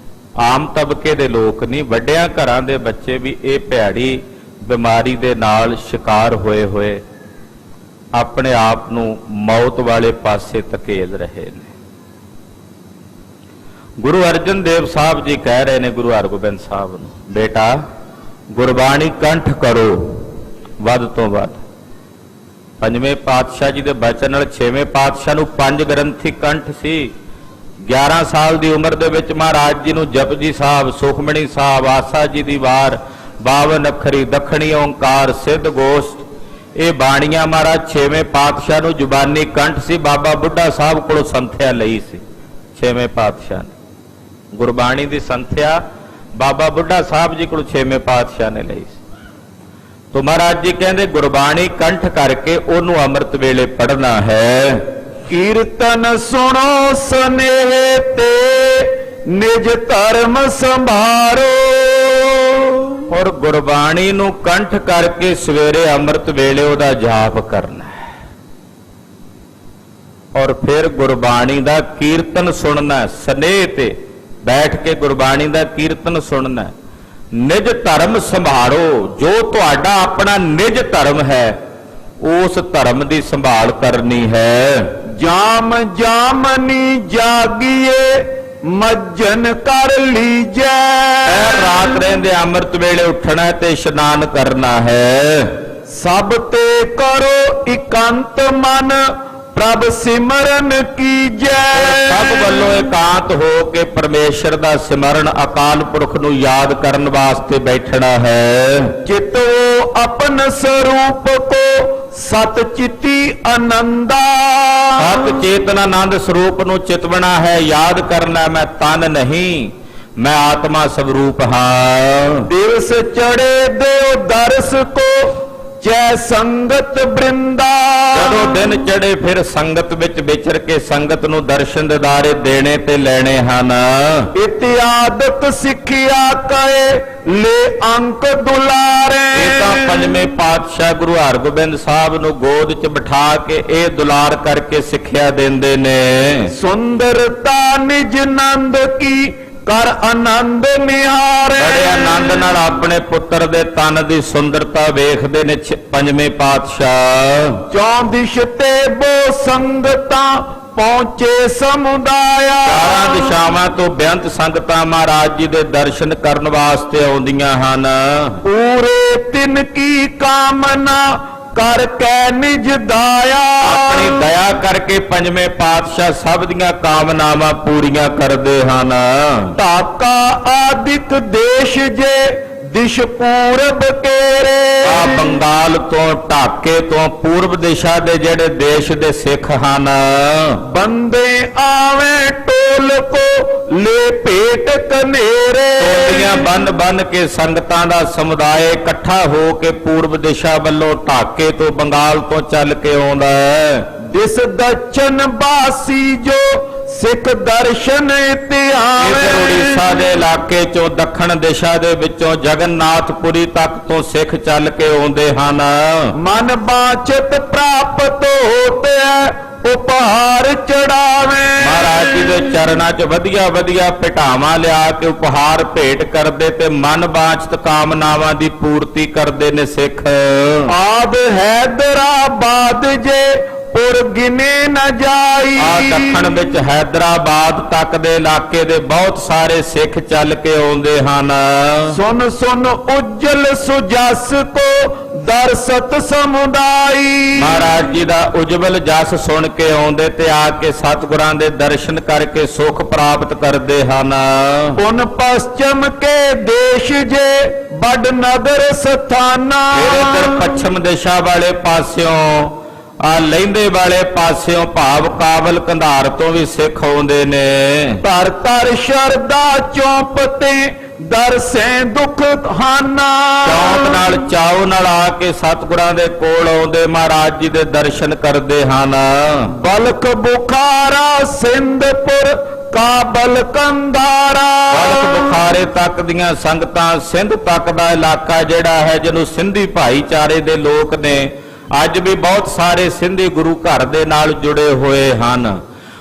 ਆਮ ਤਬਕੇ ਦੇ ਲੋਕ ਨਹੀਂ, ਵੱਡਿਆਂ ਘਰਾਂ ਦੇ ਬੱਚੇ ਵੀ ਇਹ ਭੈੜੀ ਬਿਮਾਰੀ ਦੇ ਨਾਲ ਸ਼ਿਕਾਰ ਹੋਏ ਆਪਣੇ ਆਪ ਨੂੰ ਮੌਤ ਵਾਲੇ ਪਾਸੇ ਧਕੇਲ ਰਹੇ ਨੇ। ਗੁਰੂ ਅਰਜਨ ਦੇਵ ਸਾਹਿਬ ਜੀ ਕਹਿ ਰਹੇ ਨੇ ਗੁਰੂ ਹਰਗੋਬਿੰਦ ਸਾਹਿਬ ਨੂੰ, ਬੇਟਾ ਗੁਰਬਾਣੀ ਕੰਠ ਕਰੋ ਵੱਧ ਤੋਂ ਵੱਧ। ਪੰਜਵੇਂ ਪਾਤਸ਼ਾਹ ਜੀ ਦੇ ਬਚਨ ਨਾਲ ਛੇਵੇਂ ਪਾਤਸ਼ਾਹ ਨੂੰ 5 ਗ੍ਰੰਥੀ ਕੰਠ ਸੀ। 11 ਸਾਲ ਦੀ ਉਮਰ ਦੇ ਵਿੱਚ ਮਹਾਰਾਜ ਜੀ ਨੂੰ ਜਪਜੀ ਸਾਹਿਬ, ਸੁਖਮਣੀ ਸਾਹਿਬ, ਆਸਾ ਜੀ ਦੀ ਵਾਰ, 52 ਅੱਖਰੀ, ਦੱਖਣੀ ਓਂਕਾਰ, ਸਿੱਧ ਗੋਸ਼ਟ, ਇਹ ਬਾਣੀਆਂ ਮਹਾਰਾਜ ਛੇਵੇਂ ਪਾਤਸ਼ਾਹ ਨੂੰ ਜ਼ੁਬਾਨੀ ਕੰਠ ਸੀ। ਬਾਬਾ ਬੁੱਢਾ ਸਾਹਿਬ ਕੋਲੋਂ ਸੰਥਿਆ ਲਈ ਸੀ ਛੇਵੇਂ ਪਾਤਸ਼ਾਹ ਨੇ। ਗੁਰਬਾਣੀ ਦੀ ਸੰਥਿਆ ਬਾਬਾ ਬੁੱਢਾ ਸਾਹਿਬ ਜੀ ਕੋਲੋਂ ਛੇਵੇਂ ਪਾਤਸ਼ਾਹ ਨੇ ਲਈ ਸੀ। ਤੋ ਮਹਾਰਾਜ ਜੀ ਕਹਿੰਦੇ ਗੁਰਬਾਣੀ ਕੰਠ ਕਰਕੇ ਉਹਨੂੰ ਅੰਮ੍ਰਿਤ ਵੇਲੇ ਪੜ੍ਹਨਾ ਹੈ।
ਕੀਰਤਨ ਸੁਣੋ ਸਨੇਹ ਤੇ ਨਿਜ ਧਰਮ ਸੰਭਾਰੋ।
ਔਰ ਗੁਰਬਾਣੀ ਨੂੰ ਕੰਠ ਕਰਕੇ ਸਵੇਰੇ ਅੰਮ੍ਰਿਤ ਵੇਲੇ ਉਹਦਾ ਜਾਪ ਕਰਨਾ ਹੈ, ਔਰ ਫਿਰ ਗੁਰਬਾਣੀ ਦਾ ਕੀਰਤਨ ਸੁਣਨਾ, ਸਨੇਹ ਤੇ ਬੈਠ ਕੇ ਗੁਰਬਾਣੀ ਦਾ ਕੀਰਤਨ ਸੁਣਨਾ। ਨਿਜ ਧਰਮ ਸੰਭਾਰੋ, ਜੋ ਤੁਹਾਡਾ ਆਪਣਾ ਨਿਜ ਧਰਮ ਹੈ ਉਸ ਧਰਮ ਦੀ ਸੰਭਾਲ ਕਰਨੀ ਹੈ।
ਜਾਮ ਜਾਮਨੀ ਜਾਗੀਏ ਮੱਜਨ ਕਰ ਲੀਜੈ।
ਇਹ ਰਾਤ ਰਹਿੰਦੇ ਅੰਮ੍ਰਿਤ ਵੇਲੇ ਉੱਠਣਾ ਤੇ ਇਸ਼ਨਾਨ ਕਰਨਾ ਹੈ।
ਸਭ ਤੇ ਕਰੋ ਇਕਾਂਤ ਮਨ ਪ੍ਰਭ ਸਿਮਰਨ ਕੀਜੈ।
ਸਭ ਵੱਲੋਂ ਇਕਾਂਤ ਹੋ ਕੇ ਪਰਮੇਸ਼ਰ ਦਾ ਸਿਮਰਨ ਅਕਾਲ ਪੁਰਖ ਨੂੰ ਯਾਦ ਕਰਨ ਵਾਸਤੇ ਬੈਠਣਾ ਹੈ।
ਚਿਤੋ ਆਪਨ ਸਰੂਪ ਕੋ ਸਤ ਚਿਤੀ ਆਨੰਦਾ।
ਸਤ ਚੇਤਨ ਆਨੰਦ ਸਰੂਪ ਨੂੰ ਚਿਤਵਣਾ ਹੈ, ਯਾਦ ਕਰਨਾ ਮੈਂ ਤਨ ਨਹੀਂ, ਮੈਂ ਆਤਮਾ ਸਵਰੂਪ ਹਾਂ।
ਦਿਵਸ ਚੜੇ ਦੇਉ ਦਰਸ ਕੋ ਜੈ ਸੰਗਤ ਬ੍ਰਿੰਦਾ।
ਜਦੋਂ ਦਿਨ ਚੜੇ ਫਿਰ ਸੰਗਤ ਵਿੱਚ ਵਿਚਰ ਕੇ ਸੰਗਤ ਨੂੰ ਦਰਸ਼ਨ ਦਿਦਾਰੇ ਦੇਣੇ ਤੇ ਲੈਣੇ ਹਨ।
ਇਤਿਆਦਤ ਸਿੱਖਿਆ ਕਏ ਲੈ ਅੰਕ ਦੁਲਾਰੇ।
ਇਹ ਤਾਂ ਪੰਜਵੇਂ ਪਾਤਸ਼ਾਹ ਗੁਰੂ ਹਰਗੋਬਿੰਦ ਸਾਹਿਬ ਨੂੰ ਗੋਦ 'ਚ ਬਿਠਾ ਕੇ ਇਹ ਦੁਲਾਰ ਕਰਕੇ ਸਿੱਖਿਆ ਦਿੰਦੇ ਨੇ।
ਸੁੰਦਰਤਾ ਨਿਜ ਨੰਦ ਕੀ ਕਰ ਆਨੰਦ ਨਿਹਾਰੇ।
ਬੜੇ ਆਨੰਦ ਨਾਲ ਆਪਣੇ ਪੁੱਤਰ ਦੇ ਤਨ ਦੀ ਸੁੰਦਰਤਾ ਵੇਖਦੇ ਨੇ ਪੰਜਵੇਂ ਪਾਤਸ਼ਾਹ।
ਚੌਂਦਿਸ਼ ਤੇ ਬੋ ਸੰਗਤਾਂ ਪਹੁੰਚੇ ਸਮੁਦਾਇਆ।
ਚਾਰਾਂ ਦਿਸ਼ਾਵਾਂ ਤੋਂ ਬੇਅੰਤ ਸੰਗਤਾਂ ਮਹਾਰਾਜ ਜੀ ਦੇ ਦਰਸ਼ਨ ਕਰਨ ਵਾਸਤੇ ਆਉਂਦੀਆਂ ਹਨ।
ਪੂਰੇ ਤਿਨ ਕੀ ਕਾਮਨਾ ਕਰ ਕੈ ਨਿਜ ਦਾਇਆ।
ਆਪਣੀ ਦਇਆ ਕਰਕੇ ਪੰਜਵੇਂ ਪਾਤਸ਼ਾਹ ਸਭ ਦੀਆਂ ਕਾਮਨਾਵਾਂ ਪੂਰੀਆਂ ਕਰਦੇ ਹਨ।
ਢਾਕਾ ਆਦਿਕ ਦੇਸ਼ ਜੇ ਦਿਸ਼ ਪੂਰਬ ਕੇਰੇ।
ਆ ਬੰਗਾਲ ਤੋਂ ਢਾਕੇ ਤੋਂ ਪੂਰਬ ਦਿਸ਼ਾ ਦੇ ਜਿਹੜੇ ਦੇਸ਼ ਦੇ ਸਿੱਖ ਹਨ।
ਬੰਦੇ ਆਵੇਂ ਟੋਲ ਕੋ ਲੈ ਭੇਟ ਕਨੇਰੇ।
ਟੋਲੀਆਂ ਬੰਨ ਕੇ ਸੰਗਤਾਂ ਦਾ ਸਮੁਦਾਇ ਇਕੱਠਾ ਹੋ ਕੇ ਪੂਰਬ ਦਿਸ਼ਾ ਵੱਲੋਂ ਢਾਕੇ ਤੋਂ ਬੰਗਾਲ ਤੋਂ ਚੱਲ ਕੇ ਆਉਂਦਾ ਹੈ।
ਦਿਸ ਦਚਨ ਬਾਸੀ ਜੋ ਸਿੱਖ ਦਰਸ਼ਨ ਧਿਆਵੇ।
ਇਧਰ ਉੜੀਸਾ ਦੇ ਇਲਾਕੇ ਚੋਂ ਦੱਖਣ ਦਿਸ਼ਾ ਦੇ ਵਿੱਚੋਂ ਜਗਨਨਾਥਪੁਰੀ ਤੱਕ ਤੋਂ ਸਿੱਖ ਚੱਲ ਕੇ ਆਉਂਦੇ ਹਨ।
ਮਨ ਬਾਚਤ ਪ੍ਰਾਪਤ ਹੋਤੇ ਉਪਹਾਰ ਚੜਾਵੇ।
ਮਹਾਰਾਜ ਜੀ ਦੇ ਚਰਨਾਂ 'ਚ ਵਧੀਆ ਵਧੀਆ ਭੇਟਾਵਾਂ ਲਿਆ ਕੇ ਉਪਹਾਰ ਭੇਟ ਕਰਦੇ ਤੇ ਮਨ ਬਾਚਤ ਕਾਮਨਾਵਾਂ ਦੀ ਪੂਰਤੀ ਕਰਦੇ ਨੇ ਸਿੱਖ।
ਆਦ ਹੈਦਰਾਬਾਦ ਜੇ ਪੁਰ ਗਿਨੇ ਨ ਜਾਈ।
ਆ ਦੱਖਣ ਵਿੱਚ ਹੈਦਰਾਬਾਦ ਤੱਕ ਦੇ ਇਲਾਕੇ ਦੇ ਬਹੁਤ ਸਾਰੇ ਸਿੱਖ ਚੱਲ ਕੇ ਆਉਂਦੇ ਹਨ।
ਸੁਨ ਸੁਨ ਉਜਲ ਸੁਜਸ ਕੋ ਦਰਸਤ ਸਮੁਦਾਈ।
ਮਹਾਰਾਜ ਜੀ ਦਾ ਉਜਵਲ ਜਸ ਸੁਣ ਕੇ ਆਉਂਦੇ ਤੇ ਆ ਕੇ ਸਤਿਗੁਰਾਂ ਦੇ ਦਰਸ਼ਨ ਕਰਕੇ ਸੁਖ ਪ੍ਰਾਪਤ ਕਰਦੇ ਹਨ।
ਪੁਨ ਪশ্ਚਮ ਕੇ ਦੇਸ਼ ਜੇ ਵੱਡ ਨਗਰ ਸਥਾਨਾ।
ਫਿਰ ਇੱਧਰ ਪੱਛਮ ਦਿਸ਼ਾ ਵਾਲੇ ਪਾਸਿਓਂ ਆ ਲਹਿੰਦੇ ਵਾਲੇ ਪਾਸਿਓਂ ਭਾਵ ਕਾਬਲ ਕੰਧਾਰ ਤੋਂ ਵੀ ਸਿੱਖ ਆਉਂਦੇ ਨੇ।
ਧਰ ਧਰ ਸ਼ਰਦਾ ਚੌਂਪ ਤੇ ਦਰਸੈ ਦੁਖ ਹਾਨਾ।
ਚੌਂਕ ਨਾਲ ਚਾਉ ਨਾਲ ਆ ਕੇ ਸਤਿਗੁਰਾਂ ਦੇ ਕੋਲ ਆਉਂਦੇ ਮਹਾਰਾਜ ਜੀ ਦੇ ਦਰਸ਼ਨ ਕਰਦੇ ਹਨ।
ਬਲਖ ਬੁਖਾਰਾ ਸਿੰਧਪੁਰ ਕਾਬਲ ਕੰਧਾਰਾ।
ਬਲਖ ਬੁਖਾਰੇ ਤੱਕ ਦੀਆਂ ਸੰਗਤਾਂ ਸਿੰਧ ਤੱਕ ਦਾ ਇਲਾਕਾ ਜਿਹੜਾ ਹੈ ਜਿਹਨੂੰ ਸਿੰਧੀ ਭਾਈਚਾਰੇ ਦੇ ਲੋਕ ਨੇ ਅੱਜ ਵੀ ਬਹੁਤ ਸਾਰੇ ਸਿੰਧੀ ਗੁਰੂ ਘਰ ਦੇ ਨਾਲ ਜੁੜੇ ਹੋਏ ਹਨ।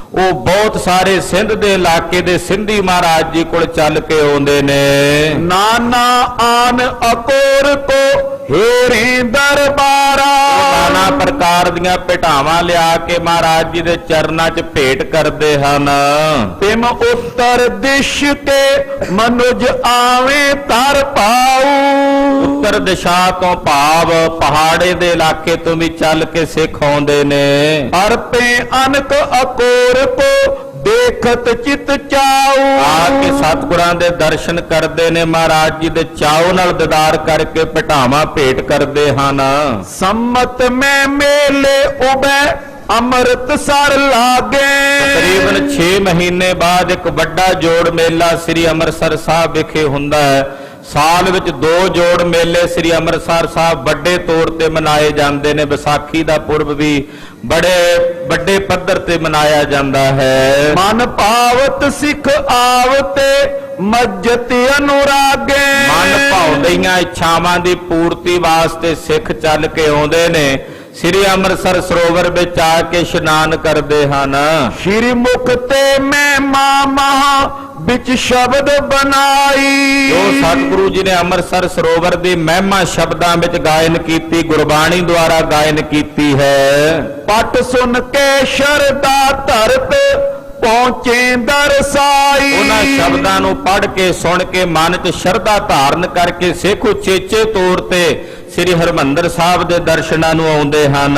ਉਹ ਬਹੁਤ ਸਾਰੇ ਸਿੰਧ ਦੇ ਇਲਾਕੇ ਦੇ ਸਿੰਧੀ ਮਹਾਰਾਜ ਜੀ ਕੋਲ ਚੱਲ ਕੇ ਆਉਂਦੇ ਨੇ।
ਨਾਨਾ ਆਨ ਅਕੋਰ ਕੋ ਹੇਰੇ ਦਰਬਾਰਾ।
ਨਾਨਾ ਪ੍ਰਕਾਰ ਦੀਆਂ ਭੇਟਾਵਾਂ ਲਿਆ ਕੇ ਮਹਾਰਾਜ ਜੀ ਦੇ ਚਰਨਾਂ 'ਚ ਭੇਟ ਕਰਦੇ ਹਨ।
ਤਿਮ ਉੱਤਰ ਦਿਸ਼ ਤੇ ਮਨੁਜ ਆਵੇਂ ਤਰ ਪਾਉ।
ਉੱਤਰ ਦਿਸ਼ਾ ਤੋਂ ਭਾਵ ਪਹਾੜੇ ਦੇ ਇਲਾਕੇ ਤੋਂ ਵੀ ਚੱਲ ਕੇ ਸਿੱਖ ਆਉਂਦੇ ਨੇ।
ਅਰਪੇ ਅਨਕ ਅਕੋਰ ਕੋ ਦੇਖਤ ਚਿਤ ਚਾਉ।
ਆ ਕੇ ਸਤਿਗੁਰਾਂ ਦੇ ਦਰਸ਼ਨ ਕਰਦੇ ਨੇ, ਮਹਾਰਾਜ ਜੀ ਦੇ ਚਾਉ ਨਾਲ ਦੀਦਾਰ ਕਰਕੇ ਭੇਟਾਵਾਂ ਭੇਟ ਕਰਦੇ ਹਨ।
ਸੰਮਤ ਮੈਂ ਮੇਲੇ ਉਬੈ ਅੰਮ੍ਰਿਤਸਰ ਲਾਗੇ।
ਤਕਰੀਬਨ 6 ਮਹੀਨੇ ਬਾਅਦ ਇੱਕ ਵੱਡਾ ਜੋੜ ਮੇਲਾ ਸ੍ਰੀ ਅੰਮ੍ਰਿਤਸਰ ਸਾਹਿਬ ਵਿਖੇ ਹੁੰਦਾ ਹੈ। ਸਾਲ ਵਿੱਚ 2 ਜੋੜ ਮੇਲੇ ਸ੍ਰੀ ਅੰਮ੍ਰਿਤਸਰ ਸਾਹਿਬ ਵੱਡੇ ਤੌਰ ਤੇ ਮਨਾਏ ਜਾਂਦੇ ਨੇ। ਵਿਸਾਖੀ ਦਾ ਪੁਰਬ ਵੀ ਬੜੇ ਵੱਡੇ ਪੱਧਰ ਤੇ ਮਨਾਇਆ ਜਾਂਦਾ ਹੈ।
ਮਨ ਭਾਵਤ ਸਿੱਖ ਆਵਤੇ ਮੱਜਤ ਅਨੁਰਾਗੇ।
ਮਨ ਭਾਉਂਦੀਆਂ ਇੱਛਾਵਾਂ ਦੀ ਪੂਰਤੀ ਵਾਸਤੇ ਸਿੱਖ ਚੱਲ ਕੇ ਆਉਂਦੇ ਨੇ। ਸ੍ਰੀ ਅੰਮ੍ਰਿਤਸਰ ਸਰੋਵਰ ਵਿੱਚ ਆ ਕੇ ਇਸ਼ਨਾਨ ਕਰਦੇ ਹਨ।
ਸ਼੍ਰੀ ਮੁਖ ਤੇ ਮੈਂ ਮਹਾ ਵਿੱਚ ਸ਼ਬਦ ਬਣਾਈ।
ਜੋ ਸਤਿਗੁਰੂ ਜੀ ਨੇ ਅੰਮ੍ਰਿਤਸਰ ਸਰੋਵਰ ਦੀ ਮਹਿਮਾ ਸ਼ਬਦਾਂ ਵਿੱਚ ਗਾਇਨ ਕੀਤੀ, ਗੁਰਬਾਣੀ ਦੁਆਰਾ ਗਾਇਨ ਕੀਤੀ ਹੈ।
ਪਟ ਸੁਨ ਕੇ ਸ਼ਰਧਾ ਧਰਤ ਪਹੁੰਚੇ ਦਰਸਾਈ।
ਉਹਨਾਂ ਸ਼ਬਦਾਂ ਨੂੰ ਪੜ੍ਹ ਕੇ ਸੁਣ ਕੇ ਮਨ 'ਚ ਸ਼ਰਧਾ ਧਾਰਨ ਕਰਕੇ ਸਿੱਖ ਉਚੇਚੇ ਤੌਰ ਤੇ ਸ੍ਰੀ ਹਰਿਮੰਦਰ ਸਾਹਿਬ ਦੇ ਦਰਸ਼ਨਾਂ ਨੂੰ ਆਉਂਦੇ ਹਨ।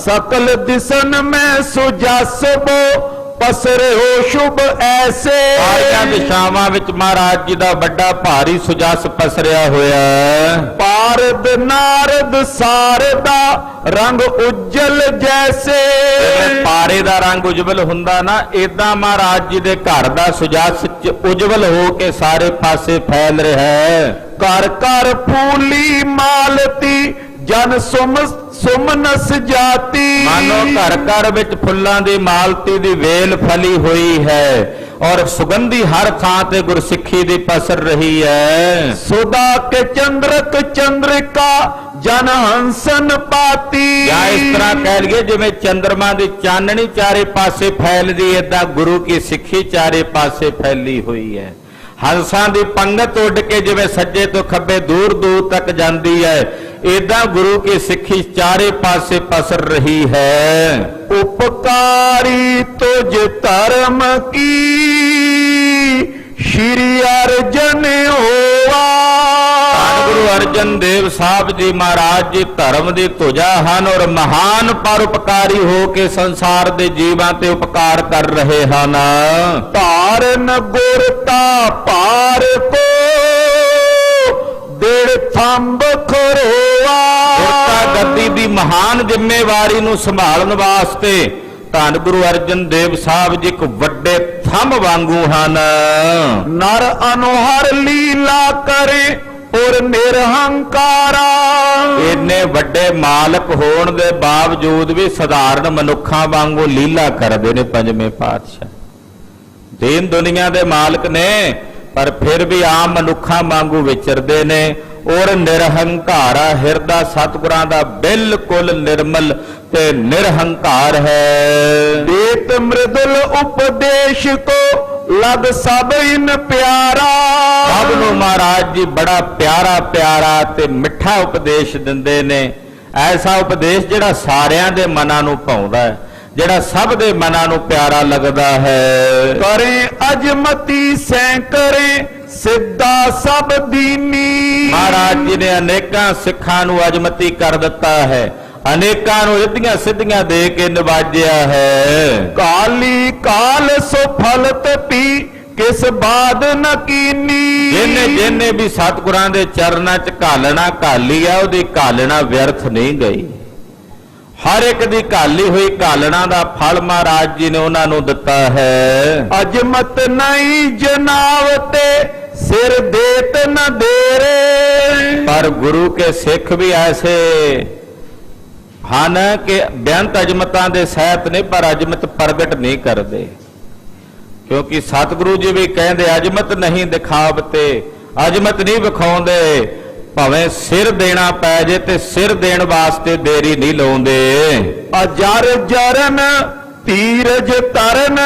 ਸਕਲ ਦਿਸਨ ਮੈਂ ਸੁਜਸਬੋ ਪਸਰੇ ਹੋ ਸ਼ੁਭ ਐਸੇ।
ਸਾਰੀਆਂ ਦਿਸ਼ਾਵਾਂ ਵਿੱਚ ਮਹਾਰਾਜ ਜੀ ਦਾ ਵੱਡਾ ਭਾਰੀ ਸੁਜਸ ਪਸਰਿਆ ਹੋਇਆ ਹੈ।
ਪਾਰਦ ਨਾਰਦ ਸਾਰਦਾ ਰੰਗ ਉਜਲ ਜੈਸੇ।
ਜਿਵੇਂ ਪਾਰੇ ਦਾ ਰੰਗ ਉਜਵਲ ਹੁੰਦਾ ਨਾ, ਏਦਾਂ ਮਹਾਰਾਜ ਜੀ ਦੇ ਘਰ ਦਾ ਸੁਜਸ ਉਜਵਲ ਹੋ ਕੇ ਸਾਰੇ ਪਾਸੇ ਫੈਲ ਰਿਹਾ ਹੈ।
ਘਰ ਘਰ ਫੂਲੀ ਮਾਲਤੀ ਜਨ ਸੁਮਨਸ ਜਾਤੀ।
ਮਾਨੋ ਘਰ ਘਰ ਵਿੱਚ ਫੁੱਲਾਂ ਦੀ ਮਾਲਤੀ ਦੀ ਵੇਲ ਫਲੀ ਹੋਈ ਹੈ ਔਰ ਸੁਗੰਧੀ ਹਰ ਥਾਂ ਤੇ ਗੁਰਸਿੱਖੀ ਦੀ ਪਸਰ ਰਹੀ ਹੈ।
ਸੁਦਾ ਕੇ ਚੰਦਰਕ ਚੰਦਰਿਕਾ ਜਨ ਹੰਸਨ ਪਾਤੀ।
ਜਾਂ ਇਸ ਤਰ੍ਹਾਂ ਕਹਿ ਲਈਏ ਜਿਵੇਂ ਚੰਦਰਮਾ ਦੀ ਚਾਨਣੀ ਚਾਰੇ ਪਾਸੇ ਫੈਲਦੀ, ਏਦਾਂ ਗੁਰੂ ਕੀ ਸਿੱਖੀ ਚਾਰੇ ਪਾਸੇ ਫੈਲੀ ਹੋਈ ਹੈ। ਹੰਸਾਂ ਦੀ ਪੰਗਤ ਉੱਡ ਕੇ ਜਿਵੇਂ ਸੱਜੇ ਤੋਂ ਖੱਬੇ ਦੂਰ ਦੂਰ ਤੱਕ ਜਾਂਦੀ ਹੈ, ਏਦਾਂ ਗੁਰੂ ਕੀ ਸਿੱਖੀ ਚਾਰੇ ਪਾਸੇ ਪਸਰ ਰਹੀ ਹੈ। ਉਪਕਾਰੀ ਤੁਝ ਧਰਮ ਕੀ ਸ਼੍ਰੀ ਅਰਜਨ ਹੋਵਾ। ਗੁਰੂ ਅਰਜਨ ਦੇਵ ਸਾਹਿਬ ਜੀ ਮਹਾਰਾਜ ਜੀ ਧਰਮ ਦੀ ਧੁਜਾ ਹਨ ਔਰ ਮਹਾਨ ਪਰਉਪਕਾਰੀ ਹੋ ਕੇ ਸੰਸਾਰ ਦੇ ਜੀਵਾਂ ਤੇ ਉਪਕਾਰ ਕਰ ਰਹੇ ਹਨ।
ਧਾਰਨ ਗੁਰਤਾ ਪਾਰ ਕੋ ਦੇੜ ਥੰਬ ਖਰੋਆ।
ਗੁਰਤਾ ਗੱਦੀ ਦੀ ਮਹਾਨ ਜ਼ਿੰਮੇਵਾਰੀ ਨੂੰ ਸੰਭਾਲਣ ਵਾਸਤੇ ਧੰਨ ਗੁਰੂ ਅਰਜਨ ਦੇਵ ਸਾਹਿਬ ਜੀ ਇੱਕ ਵੱਡੇ ਥੰਬ ਵਾਂਗੂ ਹਨ।
ਨਰ ਅਨੁਹਰ ਲੀਲਾ ਕਰੇ ਔਰ ਨਿਰਹੰਕਾਰਾ।
ਇੰਨੇ ਵੱਡੇ ਮਾਲਕ ਹੋਣ ਦੇ ਬਾਵਜੂਦ ਵੀ ਸਧਾਰਨ ਮਨੁੱਖਾਂ ਵਾਂਗੂ ਲੀਲਾ ਕਰਦੇ ਨੇ ਪੰਜਵੇਂ ਪਾਤਸ਼ਾਹ। ਦੀਨ ਦੁਨੀਆ ਦੇ ਮਾਲਕ ਨੇ ਪਰ ਫਿਰ ਵੀ ਆਮ ਮਨੁੱਖਾਂ ਵਾਂਗੂ ਵਿਚਰਦੇ ਨੇ ਔਰ ਨਿਰਹੰਕਾਰਾ। ਹਿਰਦਾ ਸਤਿਗੁਰਾਂ ਦਾ ਬਿਲਕੁਲ ਨਿਰਮਲ ਤੇ ਨਿਰਹੰਕਾਰ ਹੈ।
ਦੇਤ ਮ੍ਰਿਦੁਲ ਉਪਦੇਸ਼ ਕੋ ਲਗ ਸਭ ਇਨ ਪਿਆਰਾ।
ਸਭ ਨੂੰ ਮਹਾਰਾਜ ਜੀ ਬੜਾ ਪਿਆਰਾ ਪਿਆਰਾ ਤੇ ਮਿੱਠਾ ਉਪਦੇਸ਼ ਦਿੰਦੇ ਨੇ। ਐਸਾ ਉਪਦੇਸ਼ ਜਿਹੜਾ ਸਾਰਿਆਂ ਦੇ ਮਨਾਂ ਨੂੰ ਭਾਉਂਦਾ ਹੈ, ਜਿਹੜਾ ਸਭ ਦੇ ਮਨਾਂ ਨੂੰ ਪਿਆਰਾ ਲੱਗਦਾ ਹੈ।
ਕਰੇ ਅਜਮਤੀ ਸੈਂਕਰੇ ਸਿੱਧਾ ਸਭ ਦੀਨੀ।
ਮਹਾਰਾਜ ਜੀ ਨੇ ਅਨੇਕਾਂ ਸਿੱਖਾਂ ਨੂੰ ਅਜਮਤੀ ਕਰ ਦਿੱਤਾ ਹੈ, ਅਨੇਕਾਂ ਨੂੰ ਰਿੱਧੀਆਂ ਸਿੱਧੀਆਂ ਦੇ ਕੇ ਨਿਵਾਜਿਆ ਹੈ।
ਕਾਲੀ ਕਾਲ ਸੋ ਫਲਤ ਪੀ ਕਿਸ ਬਾਦ ਨ ਕੀਨੀ।
ਜਿਹਨੇ ਵੀ ਸਤਿਗੁਰਾਂ ਦੇ ਚਰਨਾਂ 'ਚ ਘਾਲਣਾ ਘਾਲੀ ਆ, ਉਹਦੀ ਘਾਲਣਾ ਵਿਅਰਥ ਨਹੀਂ ਗਈ। ਹਰ ਇੱਕ ਦੀ ਘਾਲੀ ਹੋਈ ਘਾਲਣਾ ਦਾ ਫਲ ਮਹਾਰਾਜ ਜੀ ਨੇ ਉਹਨਾਂ ਨੂੰ ਦਿੱਤਾ ਹੈ।
ਅਜਮਤ ਨਹੀਂ ਜਨਾਵਤੇ ਸਿਰ ਦੇਤ ਨ ਦੇਰੇ।
ਪਰ ਗੁਰੂ ਕੇ ਸਿੱਖ ਵੀ ਐਸੇ ਹਨ ਕਿ ਬੇਅੰਤ ਅਜਮਤਾਂ ਦੇ ਸਹਿਤ ਨੇ ਪਰ ਅਜਮਤ ਪ੍ਰਗਟ ਨਹੀਂ ਕਰਦੇ। ਕਿਉਂਕਿ ਸਤਿਗੁਰੂ ਜੀ ਵੀ ਕਹਿੰਦੇ ਅਜਮਤ ਨਹੀਂ ਦਿਖਾਵਤੇ, ਅਜਮਤ ਨਹੀਂ ਵਿਖਾਉਂਦੇ। ਭਾਵੇਂ ਸਿਰ ਦੇਣਾ ਪੈ ਜੇ ਤੇ ਸਿਰ ਦੇਣ ਵਾਸਤੇ ਦੇਰੀ ਨਹੀਂ ਲਾਉਂਦੇ।
ਅਜਰ ਜਰਨ ਧੀਰਜ ਤਰਨ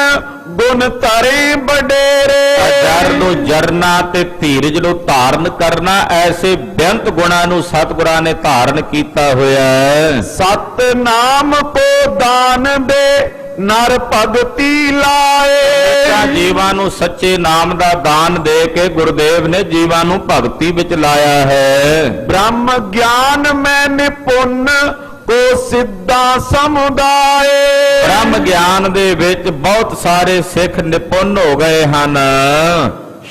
ਗੁਣ ਧਰੇ ਬਡੇਰੇ।
ਅਜਰ ਨੂੰ ਜਰਨਾ ਤੇ ਧੀਰਜ ਨੂੰ ਧਾਰਨ ਕਰਨਾ, ਐਸੇ ਬੇਅੰਤ ਗੁਣਾਂ ਨੂੰ ਸਤਿਗੁਰਾਂ ਨੇ ਧਾਰਨ ਕੀਤਾ ਹੋਇਆ ਹੈ।
ਸਤ ਨਾਮ ਕੋ ਦਾਨ ਦੇ ਨਰ ਭਗਤੀ ਲਾਏ।
ਜੀਵਾਂ ਨੂੰ ਸੱਚੇ ਨਾਮ ਦਾ ਦਾਨ ਦੇ ਕੇ ਗੁਰਦੇਵ ਨੇ ਜੀਵਾਂ ਨੂੰ ਭਗਤੀ ਵਿੱਚ ਲਾਇਆ ਹੈ।
ਬ੍ਰਹਮ ਗਿਆਨ ਮੈਂ ਨਿਪੁੰਨ ਕੋ ਸਿੱਧਾ ਸਮੁਦਾਏ।
ਬ੍ਰਹਮ ਗਿਆਨ ਦੇ ਵਿੱਚ ਬਹੁਤ ਸਾਰੇ ਸਿੱਖ ਨਿਪੁੰਨ ਹੋ ਗਏ ਹਨ।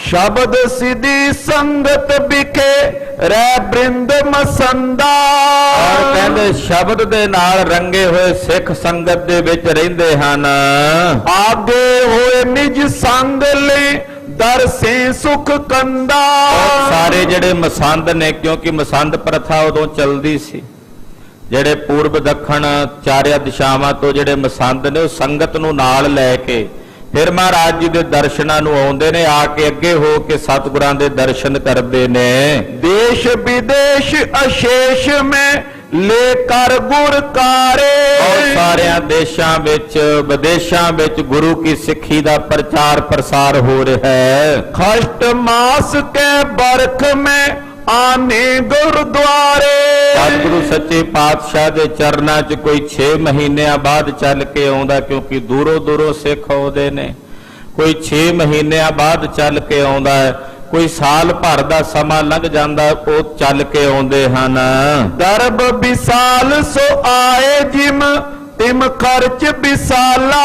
ਸ਼ਬਦ ਸਿਧੀ ਸੰਗਤ ਵਿਖੇ ਰਹਿ ਬ੍ਰਿੰਦ ਮਸੰਦਾ।
ਔਰ ਕਹਿੰਦੇ ਸ਼ਬਦ ਦੇ ਨਾਲ ਰੰਗੇ ਹੋਏ ਸਿੱਖ ਸੰਗਤ ਦੇ ਵਿੱਚ ਰਹਿੰਦੇ ਹਨ।
ਆਗੇ ਹੋਏ ਨਿਜ ਸੰਗ ਲੈ ਦਰਸੇ ਸੁਖ ਕੰਦਾ।
ਸਾਰੇ ਜਿਹੜੇ ਮਸੰਦ ਨੇ, ਕਿਉਂਕਿ ਮਸੰਦ ਪ੍ਰਥਾ ਉਦੋਂ ਚੱਲਦੀ ਸੀ, ਜਿਹੜੇ ਪੂਰਬ ਦੱਖਣ ਚਾਰਿਆ ਦਿਸ਼ਾਵਾਂ ਤੋਂ ਜਿਹੜੇ ਮਸੰਦ ਨੇ ਉਹ ਸੰਗਤ ਨੂੰ ਨਾਲ ਲੈ ਕੇ ਫਿਰ ਮਹਾਰਾਜ ਜੀ ਦੇ ਦਰਸ਼ਨਾਂ ਨੂੰ ਆਉਂਦੇ ਨੇ। ਆ ਕੇ ਅੱਗੇ ਹੋ ਕੇ ਸਤਿਗੁਰਾਂ ਦੇ ਦਰਸ਼ਨ ਕਰਦੇ ਨੇ।
ਦੇਸ਼ ਵਿਦੇਸ਼ ਅਸ਼ੇਸ਼ ਮੈਂ ਲੈ ਕਰ ਗੁਰ ਕਾਰੇ।
ਬਹੁਤ ਸਾਰਿਆਂ ਦੇਸ਼ਾਂ ਵਿੱਚ ਵਿਦੇਸ਼ਾਂ ਵਿੱਚ ਗੁਰੂ ਕੀ ਸਿੱਖੀ ਦਾ ਪ੍ਰਚਾਰ ਪ੍ਰਸਾਰ ਹੋ ਰਿਹਾ ਹੈ।
ਖਸ਼ਟ ਮਾਸ ਕੇ ਬਰਖ ਮੈਂ ਆਨੇ ਗੁਰਦੁਆਰੇ।
ਸਤਿਗੁਰੂ ਸੱਚੇ ਪਾਤਸ਼ਾਹ ਦੇ ਚਰਨਾਂ 'ਚ ਕੋਈ 6 ਮਹੀਨਿਆਂ ਬਾਅਦ ਚੱਲ ਕੇ ਆਉਂਦਾ, ਕਿਉਂਕਿ ਦੂਰੋਂ ਦੂਰੋਂ ਸਿੱਖ ਆਉਂਦੇ ਨੇ। ਕੋਈ 6 ਮਹੀਨਿਆਂ ਬਾਅਦ ਚੱਲ ਕੇ ਆਉਂਦਾ ਹੈ, ਕੋਈ ਸਾਲ ਭਰ ਦਾ ਸਮਾਂ ਲੰਘ ਜਾਂਦਾ, ਉਹ ਚੱਲ ਕੇ ਆਉਂਦੇ ਹਨ।
ਦਰਬ ਵਿਸਾਲ ਸੋ ਆਏ ਜਿਮ ਤਿਮ ਖਰਚ ਵਿਸਾਲਾ।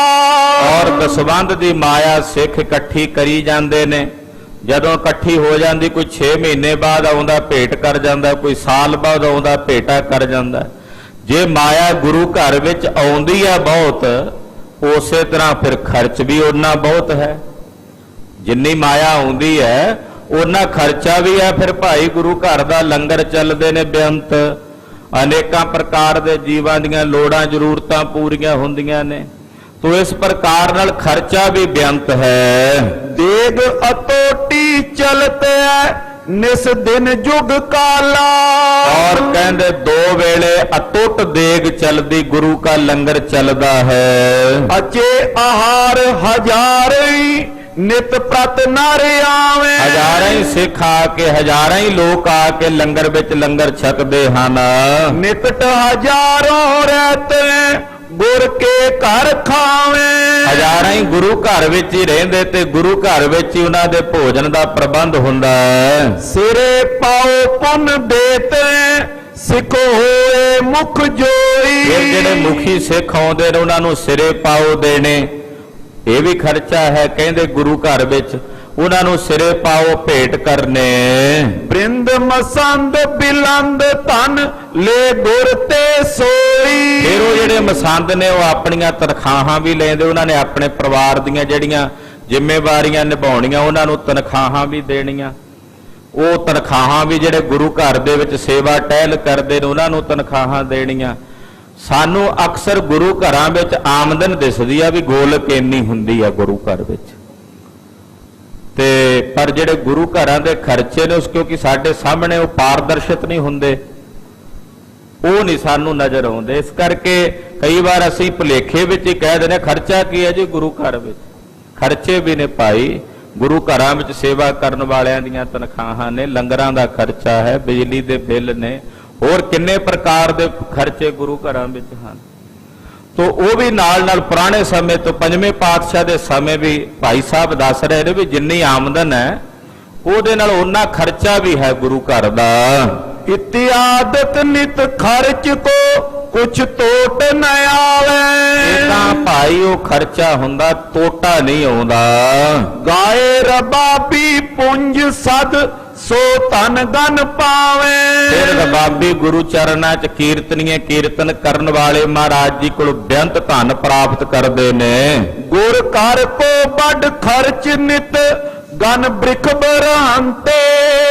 ਔਰ ਦਸਵੰਧ ਦੀ ਮਾਇਆ ਸਿੱਖ ਇਕੱਠੀ ਕਰੀ ਜਾਂਦੇ ਨੇ। ਜਦੋਂ ਇਕੱਠੀ ਹੋ ਜਾਂਦੀ, ਕੋਈ 6 ਮਹੀਨੇ ਬਾਅਦ ਆਉਂਦਾ ਭੇਟ ਕਰ ਜਾਂਦਾ, ਕੋਈ ਸਾਲ ਬਾਅਦ ਆਉਂਦਾ ਭੇਟਾ ਕਰ ਜਾਂਦਾ। ਜੇ ਮਾਇਆ ਗੁਰੂ ਘਰ ਵਿੱਚ ਆਉਂਦੀ ਹੈ ਬਹੁਤ, ਉਸੇ ਤਰ੍ਹਾਂ ਫਿਰ ਖਰਚ ਵੀ ਉਨਾ ਬਹੁਤ ਹੈ। ਜਿੰਨੀ ਮਾਇਆ ਆਉਂਦੀ ਹੈ ਉਹਨਾਂ ਖਰਚਾ ਵੀ ਹੈ। ਫਿਰ ਭਾਈ ਗੁਰੂ ਘਰ ਦਾ ਲੰਗਰ ਚੱਲਦੇ ਨੇ ਬੇਅੰਤ, ਅਨੇਕਾਂ ਪ੍ਰਕਾਰ ਦੇ ਜੀਵਾਂ ਦੀਆਂ ਲੋੜਾਂ ਜ਼ਰੂਰਤਾਂ ਪੂਰੀਆਂ ਹੁੰਦੀਆਂ ਨੇ। ਤੋ ਇਸ ਪ੍ਰਕਾਰ ਨਾਲ ਖਰਚਾ ਵੀ ਬੇਅੰਤ ਹੈ।
ਦੇਗ ਅਤੋਟੀ ਚਲਤੇ ਨਿਸ ਦਿਨ ਜੁਗ ਕਾਲਾ।
ਔਰ ਕਹਿੰਦੇ 2 ਵੇਲੇ ਅਟੁੱਟ ਦੇਗ ਚਲਦੀ, ਗੁਰੂ ਕਾ ਲੰਗਰ ਚੱਲਦਾ ਹੈ।
ਅਚੇ ਆਹਾਰ ਹਜ਼ਾਰੇ ਨਿਤ ਪ੍ਰਤ ਨਰ ਆਵੇ।
ਹਜ਼ਾਰਾਂ ਹੀ ਸਿੱਖ ਆ ਕੇ, ਹਜ਼ਾਰਾਂ ਹੀ ਲੋਕ ਆ ਕੇ ਲੰਗਰ ਵਿੱਚ ਲੰਗਰ ਛਕਦੇ ਹਨ।
ਨਿਕਟ ਹਜ਼ਾਰੋਂ ਰਹਤੇ ਗੁਰ ਕੇ ਘਰ ਖਾਵੇ।
ਹਜ਼ਾਰਾਂ ਹੀ ਗੁਰੂ ਘਰ ਵਿੱਚ ਹੀ ਰਹਿੰਦੇ ਤੇ ਗੁਰੂ ਘਰ ਵਿੱਚ ਹੀ ਉਹਨਾਂ ਦੇ ਭੋਜਨ ਦਾ ਪ੍ਰਬੰਧ ਹੁੰਦਾ ਹੈ।
ਸਿਰੇ ਪਾਓ ਪੁੰਨ ਦੇਤੇ ਸਿੱਖ ਹੋਏ ਮੁਖ ਜੋਈ।
ਇਹ ਜਿਹੜੇ ਮੁਖੀ ਸਿੱਖ ਆਉਂਦੇ ਨੇ ਉਹਨਾਂ ਨੂੰ ਸਿਰੇ ਪਾਓ ਦੇਣੇ, ਇਹ ਵੀ ਖਰਚਾ ਹੈ। ਕਹਿੰਦੇ ਗੁਰੂ ਘਰ ਵਿੱਚ ਉਹਨਾਂ ਨੂੰ ਸਿਰੇ ਪਾਓ ਭੇਟ ਕਰਨੇ।
ਬ੍ਰਿੰਦ ਮਸੰਦ ਬਿਲੰਦ ਧਨ ਲੈ ਗੁਰ ਤੇ ਸੋਈ।
ਫਿਰ ਉਹ ਜਿਹੜੇ ਮਸੰਦ ਨੇ ਉਹ ਆਪਣੀਆਂ ਤਨਖਾਹਾਂ ਵੀ ਲੈਂਦੇ, ਉਹਨਾਂ ਨੇ ਆਪਣੇ ਪਰਿਵਾਰ ਦੀਆਂ ਜਿਹੜੀਆਂ ਜ਼ਿੰਮੇਵਾਰੀਆਂ ਨਿਭਾਉਣੀਆਂ ਉਹਨਾਂ ਨੂੰ ਤਨਖਾਹਾਂ ਵੀ ਦੇਣੀਆਂ। ਉਹ ਤਨਖਾਹਾਂ ਵੀ ਜਿਹੜੇ ਗੁਰੂ ਘਰ ਦੇ ਵਿੱਚ ਸੇਵਾ ਟਹਿਲ ਕਰਦੇ ਨੇ ਉਹਨਾਂ ਨੂੰ ਤਨਖਾਹਾਂ ਦੇਣੀਆਂ। ਸਾਨੂੰ ਅਕਸਰ ਗੁਰੂ ਘਰਾਂ ਵਿੱਚ ਆਮਦਨ ਦਿਸਦੀ ਆ ਵੀ ਗੋਲਕ ਇੰਨੀ ਹੁੰਦੀ ਆ ਗੁਰੂ ਘਰ ਵਿੱਚ, ਤੇ ਪਰ ਜਿਹੜੇ ਗੁਰੂ ਘਰਾਂ ਦੇ ਖਰਚੇ ਨੇ ਉਸ ਕਿਉਂਕਿ ਸਾਡੇ ਸਾਹਮਣੇ ਉਹ ਪਾਰਦਰਸ਼ਿਤ ਨਹੀਂ ਹੁੰਦੇ, ਉਹ ਨਹੀਂ ਸਾਨੂੰ ਨਜ਼ਰ ਆਉਂਦੇ। ਇਸ ਕਰਕੇ ਕਈ ਵਾਰ ਅਸੀਂ ਭੁਲੇਖੇ ਵਿੱਚ ਹੀ ਕਹਿ ਦਿੰਦੇ ਖਰਚਾ ਕੀ ਹੈ ਜੀ ਗੁਰੂ ਘਰ ਵਿੱਚ। ਖਰਚੇ ਵੀ ਨੇ ਭਾਈ, ਗੁਰੂ ਘਰਾਂ ਵਿੱਚ ਸੇਵਾ ਕਰਨ ਵਾਲਿਆਂ ਦੀਆਂ ਤਨਖਾਹਾਂ ਨੇ, ਲੰਗਰਾਂ ਦਾ ਖਰਚਾ ਹੈ, ਬਿਜਲੀ ਦੇ ਬਿੱਲ ਨੇ, ਹੋਰ ਕਿੰਨੇ ਪ੍ਰਕਾਰ ਦੇ ਖਰਚੇ ਗੁਰੂ ਘਰਾਂ ਵਿੱਚ ਹਨ। ਤੋ ਉਹ ਵੀ ਨਾਲ ਪੁਰਾਣੇ ਸਮੇਂ ਤੋਂ 5ਵੇਂ ਪਾਤਸ਼ਾਹ ਦੇ ਸਮੇਂ ਵੀ ਭਾਈ ਸਾਹਿਬ ਦੱਸ ਰਹੇ ਨੇ ਵੀ ਜਿੰਨੀ ਆਮਦਨ ਹੈ ਉਹਦੇ ਨਾਲ ਉਹਨਾਂ ਖਰਚਾ ਵੀ ਹੈ ਗੁਰੂ ਘਰ ਦਾ।
ਇਤਿਆਦਤ ਨਿਤ ਖਰਚ ਕੋ ਕੁਛ ਟੋਟ ਨ ਆਵੇ।
ਇਹ ਤਾਂ ਭਾਈ ਉਹ ਖਰਚਾ ਹੁੰਦਾ, ਟੋਟਾ ਨਹੀਂ ਆਉਂਦਾ।
ਗਾਏ ਰਬਾਬੀ ਪੁੰਜ ਸਦ ਸੋ ਧਨ ਗਨ ਪਾਵੇ।
ਫਿਰ ਰਬਾਬੀ ਗੁਰੂ ਚਰਨਾਂ 'ਚ ਕੀਰਤਨੀਏ ਕੀਰਤਨ ਕਰਨ ਵਾਲੇ ਮਹਾਰਾਜ ਜੀ ਕੋਲ ਬੇਅੰਤ ਧਨ ਪ੍ਰਾਪਤ ਕਰਦੇ ਨੇ।
ਗੁਰ ਘਰ ਕੋ ਵੱਡ ਖਰਚ ਨਿਤ ਗਨ ਬ੍ਰਿਖ ਬਰਾਂਤੇ।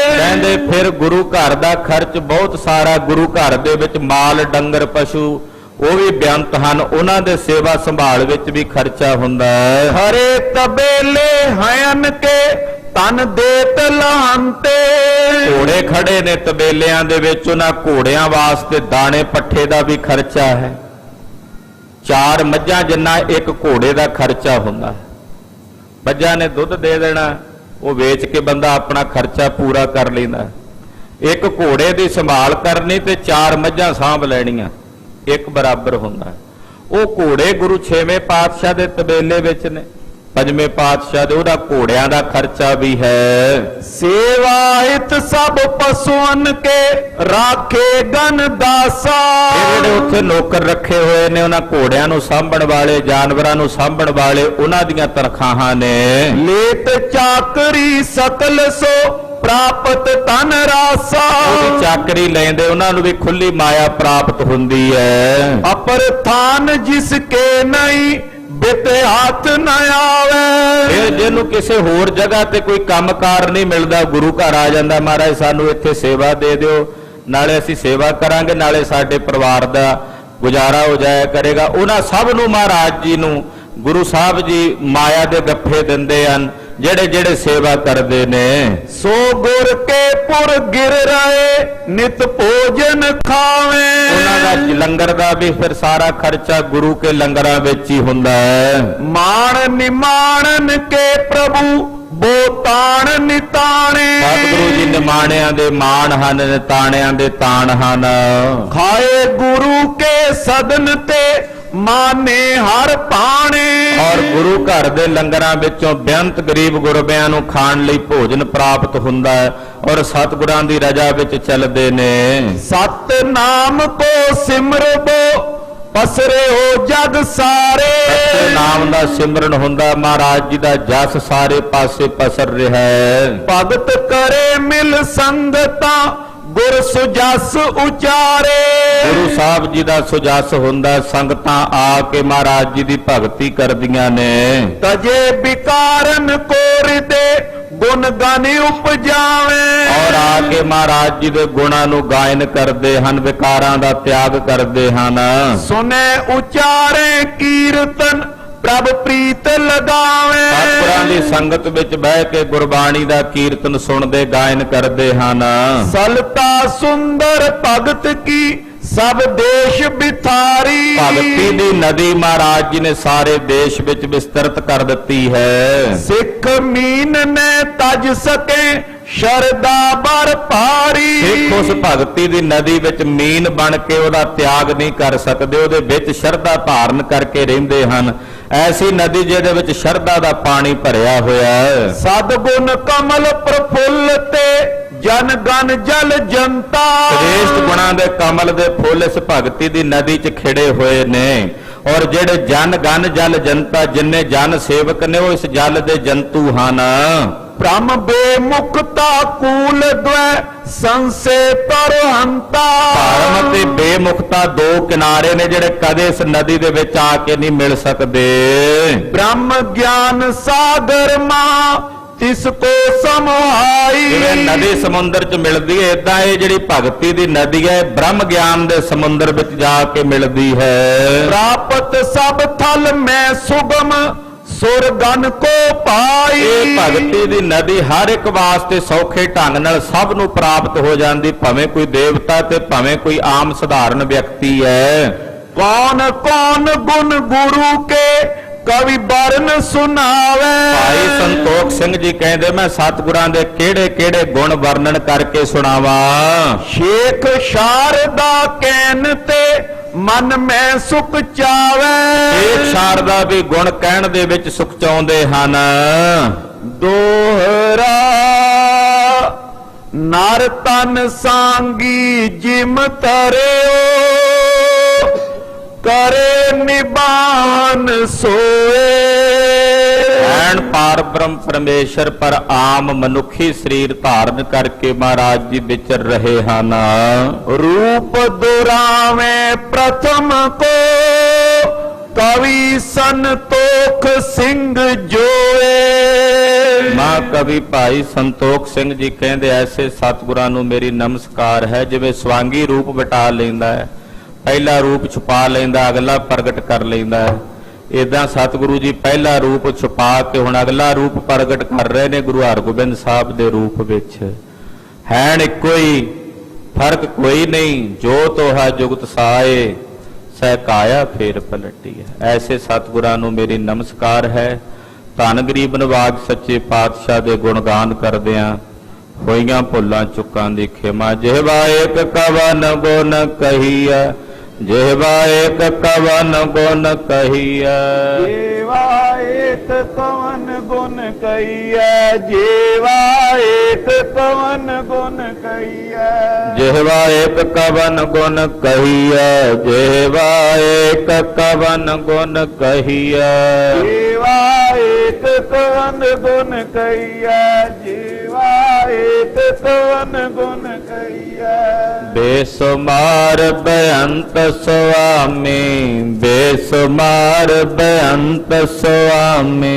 ਕਹਿੰਦੇ ਫਿਰ ਗੁਰੂ ਘਰ ਦਾ ਖਰਚ ਬਹੁਤ ਸਾਰਾ, ਗੁਰੂ ਘਰ ਦੇ ਵਿੱਚ ਮਾਲ ਡੰਗਰ ਪਸ਼ੂ ਉਹ ਵੀ ਬੇਅੰਤ ਹਨ, ਉਹਨਾਂ ਦੇ ਸੇਵਾ ਸੰਭਾਲ ਵਿੱਚ ਵੀ ਖਰਚਾ ਹੁੰਦਾ ਹੈ।
ਹਰੇ ਤਬੇਲੇ ਹਯਨ ਕੇ ਤਨ ਦੇਤ ਲਾਂਤੇ।
ਘੋੜੇ ਖੜੇ ਨੇ ਤਬੇਲਿਆਂ ਦੇ ਵਿੱਚ, ਉਹਨਾਂ ਘੋੜਿਆਂ ਵਾਸਤੇ ਦਾਣੇ ਪੱਠੇ ਦਾ ਵੀ ਖਰਚਾ ਹੈ। 4 ਮੱਝਾਂ ਜਿੰਨਾ ਇੱਕ ਘੋੜੇ ਦਾ ਖਰਚਾ ਹੁੰਦਾ ਹੈ। ਮੱਝਾਂ ਨੇ ਦੁੱਧ ਦੇ ਦੇਣਾ, ਉਹ ਵੇਚ ਕੇ ਬੰਦਾ ਆਪਣਾ ਖਰਚਾ ਪੂਰਾ ਕਰ ਲੈਂਦਾ। ਇੱਕ ਘੋੜੇ ਦੀ ਸੰਭਾਲ ਕਰਨੀ ਤੇ 4 ਮੱਝਾਂ ਸਾਂਭ ਲੈਣੀਆਂ, ਇੱਕ ਬਰਾਬਰ ਹੁੰਦਾ। ਉਹ ਘੋੜੇ ਗੁਰੂ 6ਵੇਂ ਪਾਤਸ਼ਾਹ ਦੇ ਤਬੇਲੇ ਵਿੱਚ ਨੇ, 5ਵੇਂ ਪਾਤਸ਼ਾਹ ਦੇ, ਉਹਦਾ ਘੋੜਿਆਂ ਦਾ ਖਰਚਾ ਵੀ ਹੈ।
ਸੇਵਾ ਹਿਤ ਸਭ ਪਸ਼ੂਨ ਕੇ ਰਾਖੇ ਗਨ ਦਾਸਾ।
ਜਿਹੜੇ ਉੱਥੇ ਨੌਕਰ ਰੱਖੇ ਹੋਏ ਨੇ, ਉਹਨਾਂ ਘੋੜਿਆਂ ਨੂੰ ਸਾਂਭਣ ਵਾਲੇ, ਜਾਨਵਰਾਂ ਨੂੰ ਸਾਂਭਣ ਵਾਲੇ, ਉਹਨਾਂ ਦੀਆਂ ਤਨਖਾਹਾਂ ਨੇ।
ਲੇਤ ਚਾਕਰੀ ਸਕਲ ਸੋ ਪ੍ਰਾਪਤ ਧਨ ਰਾਸਾ।
ਉਹਦੀ ਚਾਕਰੀ ਲੈਂਦੇ ਉਹਨਾਂ ਨੂੰ ਵੀ ਖੁੱਲੀ ਮਾਇਆ ਪ੍ਰਾਪਤ ਹੁੰਦੀ ਹੈ।
ਅਪਰ ਥਾਨ ਜਿਸ ਕੇ ਨਹੀਂ ਬਿਤੇ ਹੱਥ ਨ ਆਵੇ।
ਫਿਰ ਜਿਹਨੂੰ ਕਿਸੇ ਹੋਰ ਜਗ੍ਹਾ ਤੇ ਕੋਈ ਕੰਮਕਾਰ ਨਹੀਂ ਮਿਲਦਾ, ਗੁਰੂ ਘਰ ਆ ਜਾਂਦਾ, ਮਹਾਰਾਜ ਸਾਨੂੰ ਇੱਥੇ ਸੇਵਾ ਦੇ ਦਿਓ, ਨਾਲੇ ਅਸੀਂ ਸੇਵਾ ਕਰਾਂਗੇ, ਨਾਲੇ ਸਾਡੇ ਪਰਿਵਾਰ ਦਾ ਗੁਜ਼ਾਰਾ ਹੋ ਜਾਇਆ ਕਰੇਗਾ। ਉਹਨਾਂ ਸਭ ਨੂੰ ਮਹਾਰਾਜ ਜੀ ਨੂੰ ਗੁਰੂ ਸਾਹਿਬ ਜੀ ਮਾਇਆ ਦੇ ਗੱਫੇ ਦਿੰਦੇ ਹਨ ਜਿਹੜੇ ਜਿਹੜੇ ਸੇਵਾ ਕਰਦੇ ਨੇ।
ਸੋ ਗੁਰ ਕੇ ਪੁਰ ਗਿਰ ਰਹੇ ਨਿਤ ਭੋਜਨ ਖਾਵੇ।
ਉਹਨਾਂ ਦਾ ਲੰਗਰ ਦਾ ਵੀ ਫਿਰ ਸਾਰਾ ਖਰਚਾ ਗੁਰੂ ਕੇ ਲੰਗਰਾਂ ਵਿੱਚ ਹੀ ਹੁੰਦਾ ਹੈ।
ਮਾਣ ਨਿਮਾਣਨ ਕੇ ਪ੍ਰਭੂ ਬੋ ਤਾਣ ਨਿਤਾਣੇ।
ਸਤਿਗੁਰੂ ਜੀ ਨਿਮਾਣਿਆਂ ਦੇ ਮਾਣ ਹਨ, ਨਿਤਾਣਿਆਂ ਦੇ ਤਾਣ ਹਨ।
ਖਾਏ ਗੁਰੂ ਕੇ ਸਦਨ ਤੇ ਮਾਨੇ ਹਰ ਪਾਣੇ।
ਔਰ ਗੁਰੂ ਘਰ ਦੇ ਲੰਗਰਾਂ ਵਿੱਚੋਂ ਬੇਅੰਤ ਗਰੀਬ ਗੁਰਬਿਆਂ ਨੂੰ ਖਾਣ ਲਈ ਭੋਜਨ ਪ੍ਰਾਪਤ ਹੁੰਦਾ ਹੈ ਔਰ ਸਤਿਗੁਰਾਂ ਦੀ ਰਜ਼ਾ ਵਿੱਚ ਚੱਲਦੇ ਨੇ।
ਸਤ ਨਾਮ ਕੋ ਸਿਮਰਬੋ ਪਸਰੇ ਹੋ ਜਗ ਸਾਰੇ।
ਸਤਿ ਨਾਮ ਦਾ ਸਿਮਰਨ ਹੁੰਦਾ, ਮਹਾਰਾਜ ਜੀ ਦਾ ਜਸ ਸਾਰੇ ਪਾਸੇ ਪਸਰ ਰਿਹਾ ਹੈ।
ਭਗਤ ਕਰੇ ਮਿਲ ਸੰਗਤਾਂ ਗੁਰ ਸੁਜਸ ਉਚਾਰੇ।
ਗੁਰੂ ਸਾਹਿਬ ਜੀ ਦਾ ਸੁਜਸ ਹੁੰਦਾ, ਸੰਗਤਾਂ ਆ ਕੇ ਮਹਾਰਾਜ ਜੀ ਦੀ ਭਗਤੀ ਕਰਦੀਆਂ ਨੇ।
ਤਜੇ ਵਿਕਾਰਨ ਕੋਰਿਦੇ ਗੁਣ ਗਨ ਉਪਜਾਵੇ।
ਔਰ ਆ ਕੇ ਮਹਾਰਾਜ ਜੀ ਦੇ ਗੁਣਾਂ ਨੂੰ ਗਾਇਨ ਕਰਦੇ ਹਨ, ਵਿਕਾਰਾਂ ਦਾ ਤਿਆਗ ਕਰਦੇ ਹਨ।
ਸੁਨੇ ਉਚਾਰੇ ਕੀਰਤਨ ਪ੍ਰਭ ਪ੍ਰੀਤ ਲਗਾਵੇ।
ਸਤਿਗੁਰਾਂ ਦੀ ਸੰਗਤ ਵਿੱਚ ਬਹਿ ਕੇ ਗੁਰਬਾਣੀ ਦਾ ਕੀਰਤਨ ਸੁਣਦੇ ਗਾਇਨ ਕਰਦੇ ਹਨ।
ਸਲਤਾ ਸੁੰਦਰ ਭਗਤ ਕੀ ਸਭ ਦੇਸ਼ ਬਿਥਾਰੀ।
ਭਗਤੀ ਦੀ ਨਦੀ ਮਹਾਰਾਜ ਜੀ ਨੇ ਸਾਰੇ ਦੇਸ਼ ਵਿੱਚ ਵਿਸਤ੍ਰਿਤ ਕਰ ਦਿੱਤੀ ਹੈ।
ਸਿੱਖ ਮੀਨ ਨੇ ਤਜ ਸਕੇ ਸ਼ਰਦਾ ਬਰ ਭਾਰੀ।
ਸਿੱਖ ਉਸ ਭਗਤੀ ਦੀ ਨਦੀ ਵਿੱਚ ਮੀਨ ਬਣ ਕੇ ਉਹਦਾ ਤਿਆਗ ਨਹੀਂ ਕਰ ਸਕਦੇ, ਉਹਦੇ ਵਿੱਚ ਸ਼ਰਧਾ ਧਾਰਨ ਕਰਕੇ ਰਹਿੰਦੇ ਹਨ। ਐਸੀ ਨਦੀ ਜਿਹਦੇ ਵਿੱਚ ਸ਼ਰਧਾ ਦਾ ਪਾਣੀ ਭਰਿਆ ਹੋਇਆ ਹੈ।
ਸਤਿਗੁਣ ਕਮਲ ਪ੍ਰਫੁੱਲ ਤੇ ਜਨ ਗਨ ਜਲ ਜਨਤਾ।
ਸ੍ਰੇਸ਼ਟ ਗੁਣਾਂ ਦੇ ਕਮਲ ਦੇ ਫੁੱਲ ਇਸ ਭਗਤੀ ਦੀ ਨਦੀ 'ਚ ਖਿੜੇ ਹੋਏ ਨੇ ਔਰ ਜਿਹੜੇ ਜਨ ਗਨ ਜਲ ਜਨਤਾ, ਜਿੰਨੇ ਜਨ ਸੇਵਕ ਨੇ ਉਹ ਇਸ ਜਲ ਦੇ ਜੰਤੂ ਹਨ।
ਬ੍ਰਹਮ ਬੇਮੁਖਤਾ ਕੂਲ ਦ્વੈ ਸੰਸੇ ਤਰਹੰਤਾ।
ਧਰਮ ਤੇ ਬੇਮੁਖਤਾ ਦੋ ਕਿਨਾਰੇ ਨੇ ਜਿਹੜੇ ਕਦੇ ਇਸ ਨਦੀ ਦੇ ਵਿੱਚ ਆ ਕੇ ਨਹੀਂ ਮਿਲ ਸਕਦੇ।
ਬ੍ਰਹਮ ਗਿਆਨ ਸਾਗਰ ਮਾ ਤਿਸ ਕੋ ਸਮਹਾਈ।
ਜਿਵੇਂ ਨਦੀ ਸਮੁੰਦਰ 'ਚ ਮਿਲਦੀ ਹੈ, ਇਦਾਂ ਇਹ ਜਿਹੜੀ ਭਗਤੀ ਦੀ ਨਦੀ ਹੈ ਬ੍ਰਹਮ ਗਿਆਨ ਦੇ ਸਮੁੰਦਰ ਵਿੱਚ ਜਾ ਕੇ ਮਿਲਦੀ ਹੈ।
ਪ੍ਰਾਪਤ ਸਭ ਥਲ ਮੈਂ ਸੁਗਮ ਸੁਰ ਗਨ ਕੋ ਪਾਈ।
ਇਹ ਭਗਤੀ ਦੀ ਨਦੀ ਹਰ ਇੱਕ ਵਾਸਤੇ ਸੌਖੇ ਢੰਗ ਨਾਲ ਸਭ ਨੂੰ ਪ੍ਰਾਪਤ ਹੋ ਜਾਂਦੀ, ਭਾਵੇਂ ਕੋਈ ਦੇਵਤਾ ਤੇ ਭਾਵੇਂ ਕੋਈ ਆਮ ਸਧਾਰਨ ਵਿਅਕਤੀ ਹੈ।
ਕੌਣ ਕੌਣ ਗੁਣ ਗੁਰੂ ਕੇ ਕਵੀ ਬਰਨ ਸੁਣਾਵੇ।
ਭਾਈ ਸੰਤੋਖ ਸਿੰਘ ਜੀ ਕਹਿੰਦੇ, ਮੈਂ ਸਤਿਗੁਰਾਂ ਦੇ ਕਿਹੜੇ ਕਿਹੜੇ ਗੁਣ ਵਰਣਨ ਕਰਕੇ ਸੁਣਾਵਾਂ।
ਸ਼ੇਖ ਸ਼ਾਰਦਾ ਕਹਿਣ ਤੇ ਮਨ ਮੈਂ ਸੁਖ ਚਾਵੇ।
ਇੱਕ ਸ਼ਾਰਦਾ ਵੀ ਗੁਣ ਕਹਿਣ ਦੇ ਵਿੱਚ ਸੁਖ ਚਾਹੁੰਦੇ ਹਨ।
ਦੋਹਰਾ ਨਰ ਤਨ ਸਾਂਗੀ ਜਿਮ ਤਰਿਓ ਕਰੇ ਨਿਬਾਨ ਸੋਏ।
ਐਨ ਪਾਰ ਬ੍ਰਹਮ ਪਰਮੇਸ਼ਰ ਪਰ ਆਮ ਮਨੁੱਖੀ ਸਰੀਰ ਧਾਰਨ ਕਰਕੇ ਮਹਾਰਾਜ ਜੀ ਵਿਚਰ ਰਹੇ ਹਨ।
ਰੂਪ ਦੁਰਾਵੇਂ ਪ੍ਰਥਮ ਕੋ ਕਵੀ ਸੰਤੋਖ ਸਿੰਘ ਜੋਏ।
ਮਾਂ ਕਵੀ ਭਾਈ ਸੰਤੋਖ ਸਿੰਘ ਜੀ ਕਹਿੰਦੇ, ਐਸੇ ਸਤਿਗੁਰਾਂ ਨੂੰ ਮੇਰੀ ਨਮਸਕਾਰ ਹੈ। ਜਿਵੇਂ ਸਵਾਂਗੀ ਰੂਪ ਵਟਾ ਲੈਂਦਾ ਹੈ, ਪਹਿਲਾ ਰੂਪ ਛੁਪਾ ਲੈਂਦਾ, ਅਗਲਾ ਪ੍ਰਗਟ ਕਰ ਲੈਂਦਾ ਹੈ, ਇਦਾਂ ਸਤਿਗੁਰੂ ਜੀ ਪਹਿਲਾ ਰੂਪ ਛੁਪਾ ਕੇ ਹੁਣ ਅਗਲਾ ਰੂਪ ਪ੍ਰਗਟ ਕਰ ਰਹੇ ਨੇ ਗੁਰੂ ਹਰਗੋਬਿੰਦ ਸਾਹਿਬ ਦੇ ਰੂਪ ਵਿੱਚ। ਹੈਣ ਇੱਕੋ ਹੀ, ਫਰਕ ਕੋਈ ਨਹੀਂ। ਜੋ ਤੋਹਾ ਜੁਗਤ ਸਾਏ ਸਹਿ ਕਾਇਆ ਫੇਰ ਪਲਟੀ ਹੈ। ਐਸੇ ਸਤਿਗੁਰਾਂ ਨੂੰ ਮੇਰੀ ਨਮਸਕਾਰ ਹੈ। ਧੰਨ ਗਰੀਬ ਨਿਵਾਜ ਸੱਚੇ ਪਾਤਸ਼ਾਹ ਦੇ ਗੁਣਗਾਨ ਕਰਦਿਆਂ ਹੋਈਆਂ ਭੁੱਲਾਂ ਚੁੱਕਾਂ ਦੀ ਖਿਮਾ। ਜਿਹਵਾ ਏਕ ਕਵਨ ਗੁਣ ਕਹੀਆ, ਜਿਹਵਾ ਏਕ ਕਵਨ ਗੁਣ ਕਹੀਆ।
ਜੀਵਾ ਏਕ ਕਵਨ ਗੁਣ ਕਹੀਐ, ਜੀਵਾ ਏਕ ਕਵਨ ਗੁਣ ਕਹੀਐ।
ਜਿਹਵਾ ਏਕ ਕਵਨ ਗੁਣ ਕਹੀਆ, ਜਿਹਵਾ ਏਕ ਕਵਨ ਗੁਣ ਕਹੀਆ।
ਜੀਵਾ ਏਕ ਕਵਨ ਗੁਣ ਕਹੀਐ, ਜੀਵਾ ਏਕ ਕਵਨ ਗੁਣ ਕਹੀਐ।
ਬੇਸੁਮਾਰ ਬੇਅੰਤ ਸੁਆਮੀ, ਬੇਸੁਮਾਰ ਬੇਅੰਤ ਸੁਆਮੀ।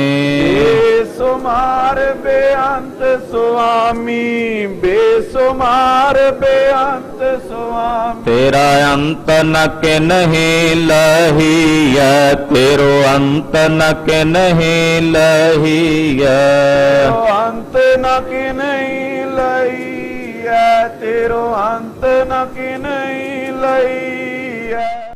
ਬੇਸੁਮਾਰ ਬੇਅੰਤ ਸੁਆਮੀ, ਬੇਸੁਮਾਰ ਬੇਅੰਤ ਸੁਆਮੀ।
ਤੇਰਾ ਅੰਤ ਨ ਕਿਨਹੀ ਲਹੀਐ, ਤੇਰੋ ਅੰਤ ਨ ਕਿਨਹੀ ਲਹੀਐ।
ਤੇਰੋ ਅੰਤ ਨ ਕਿਨਹੀ ਲਈਐ, ਤੇਰੋ ਅੰਤ ਨ ਕਿਨਹੀ